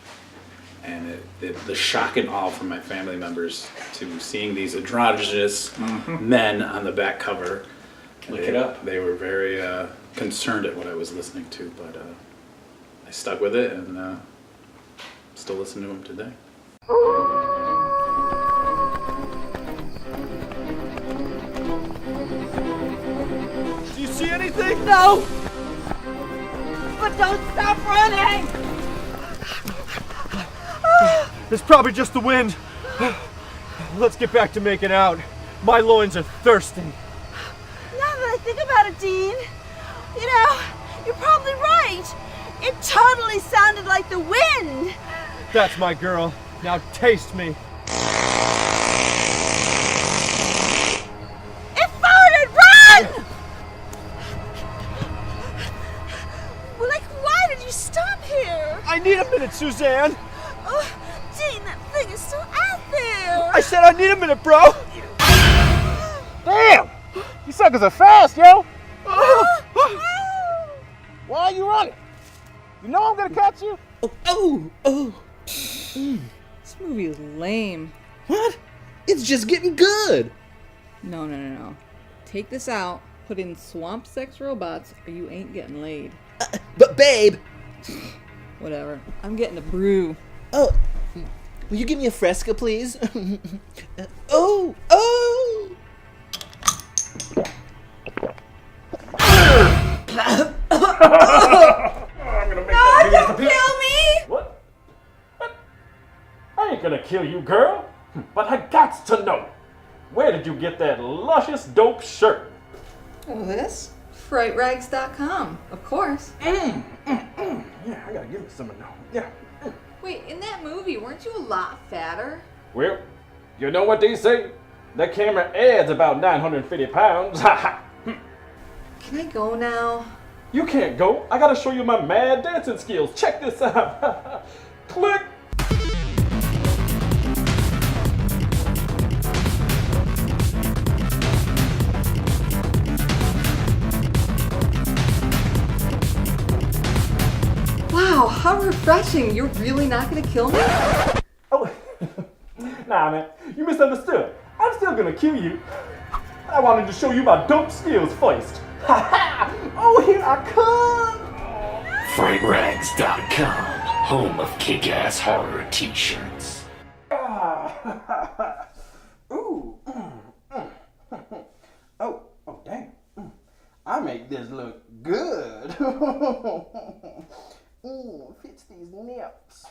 and the shock and awe from my family members to seeing these androgynous men on the back cover. Look it up. They were very concerned at what I was listening to, but I stuck with it and still listen to them today. Do you see anything? No! But don't stop running! It's probably just the wind. Let's get back to making out. My loins are thirsty. Now that I think about it, Dean, you know, you're probably right. It totally sounded like the wind. That's my girl. Now taste me. It farted! Run! Well, like, why did you stop here? I need a minute, Suzanne. Oh, Dean, that thing is still out there. I said I need a minute, bro. Damn! You suckers are fast, yo! Why are you running? You know I'm gonna catch you? This movie is lame. What? It's just getting good. No. Take this out, put in swamp sex robots, or you ain't getting laid. But babe. Whatever. I'm getting a brew. Oh, will you give me a Fresca, please? Oh! No, don't kill me! What? I ain't gonna kill you, girl. But I got to know. Where did you get that luscious dope shirt? Oh, this? FrightRags.com, of course. Yeah, I gotta give me some of that. Yeah. Wait, in that movie, weren't you a lot fatter? Well, you know what they say? That camera adds about 950 pounds. Can I go now? You can't go. I gotta show you my mad dancing skills. Check this out. Click. Wow, how refreshing. You're really not gonna kill me? Oh, nah, man. You misunderstood. I'm still gonna kill you. I wanted to show you my dope skills first. Oh, here I come. FrightRags.com, home of kick-ass horror t-shirts. Ooh. Oh, dang. I make this look good. Fits these nips.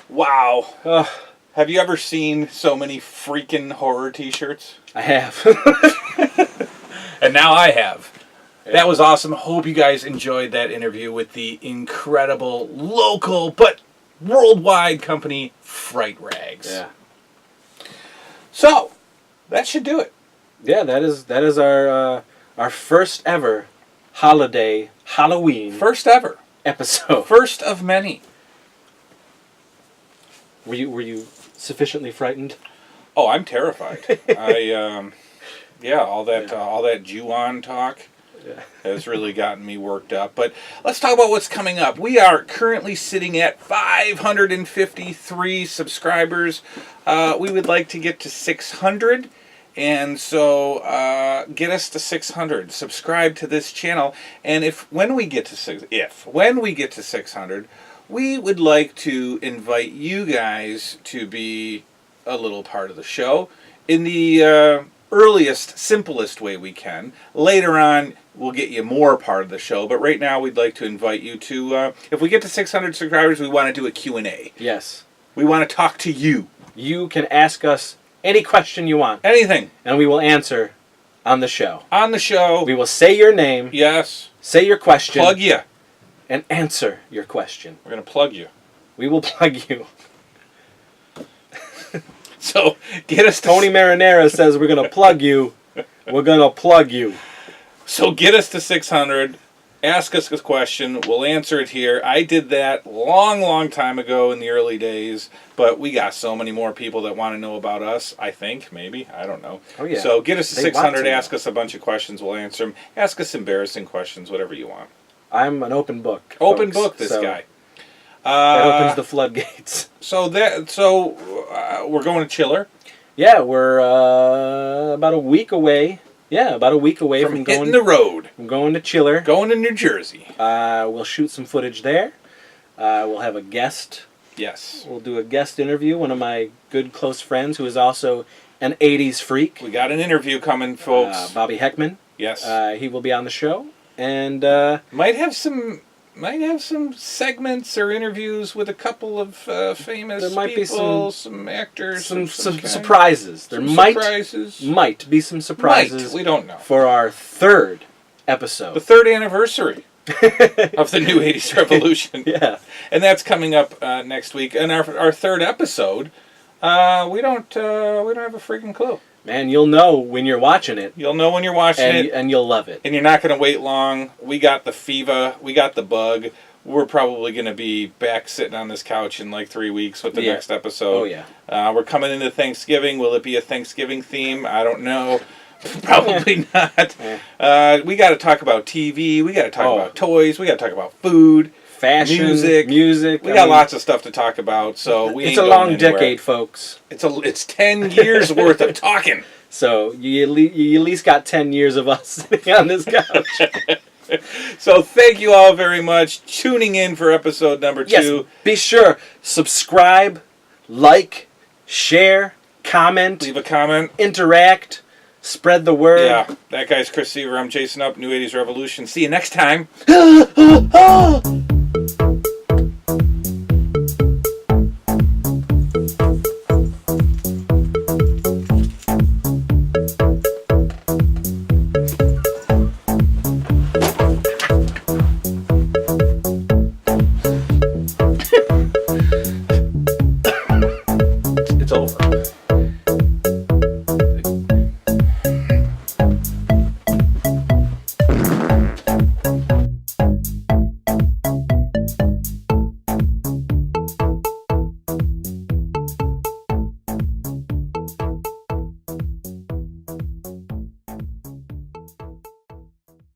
Wow. Have you ever seen so many freaking horror t-shirts? I have. And now I have. That was awesome. Hope you guys enjoyed that interview with the incredible local but worldwide company Fright Rags. Yeah. So, that should do it. Yeah, that is our first ever holiday Halloween First ever. episode. First of many. Were you sufficiently frightened? Oh, I'm terrified. All that Ju-on talk has really gotten me worked up. But let's talk about what's coming up. We are currently sitting at 553 subscribers. We would like to get to 600. And so get us to 600. Subscribe to this channel. And when we get to 600, we would like to invite you guys to be a little part of the show. In the earliest, simplest way we can. Later on, we'll get you more part of the show, but right now we'd like to invite you to, if we get to 600 subscribers, we want to do a Q&A. Yes. We want to talk to you. You can ask us any question you want. Anything. And we will answer on the show. On the show. We will say your name. Yes. Say your question. Plug you. And answer your question. We're going to plug you. We will plug you. So, get us to... Tony Marinara says we're going to plug you. We're going to plug you. So, get us to 600. Ask us a question. We'll answer it here. I did that long time ago in the early days, but we got so many more people that want to know about us, I think, maybe. I don't know. Oh, yeah. So, get us to They 600. want to Ask us a bunch of questions. We'll answer them. Ask us embarrassing questions, whatever you want. I'm an open book. Open folks, book, this so guy. That opens the floodgates. So we're going to Chiller. Yeah, we're about a week away. Yeah, about a week away from going hitting the road. From going to Chiller. Going to New Jersey. We'll shoot some footage there. We'll have a guest. Yes. We'll do a guest interview. One of my good close friends who is also an 80s freak. We got an interview coming, folks. Bobby Heckman. Yes. He will be on the show. And might have some segments or interviews with a couple of famous there might people, be some actors, some surprises. There might be some surprises. We don't know. For our third episode, the third anniversary of the New 80s Revolution. Yeah, and that's coming up next week. And our third episode, we don't have a freaking clue. Man, you'll know when you're watching it. You'll know when you're watching it. And you'll love it. And you're not going to wait long. We got the fever. We got the bug. We're probably going to be back sitting on this couch in like 3 weeks with the next episode. Oh, yeah. We're coming into Thanksgiving. Will it be a Thanksgiving theme? I don't know. Probably not. We got to talk about TV. We got to talk about toys. We got to talk about food. Fashion, music. We got lots of stuff to talk about, so we it's ain't a going long anywhere. decade, folks. It's 10 years worth of talking. So you at least got 10 years of us sitting on this couch. So thank you all very much tuning in for episode number 2. Yes, be sure subscribe, like, share, comment, leave a comment, interact, spread the word. Yeah, that guy's Chris Seaver. I'm Jason Up, New 80s Revolution. See you next time.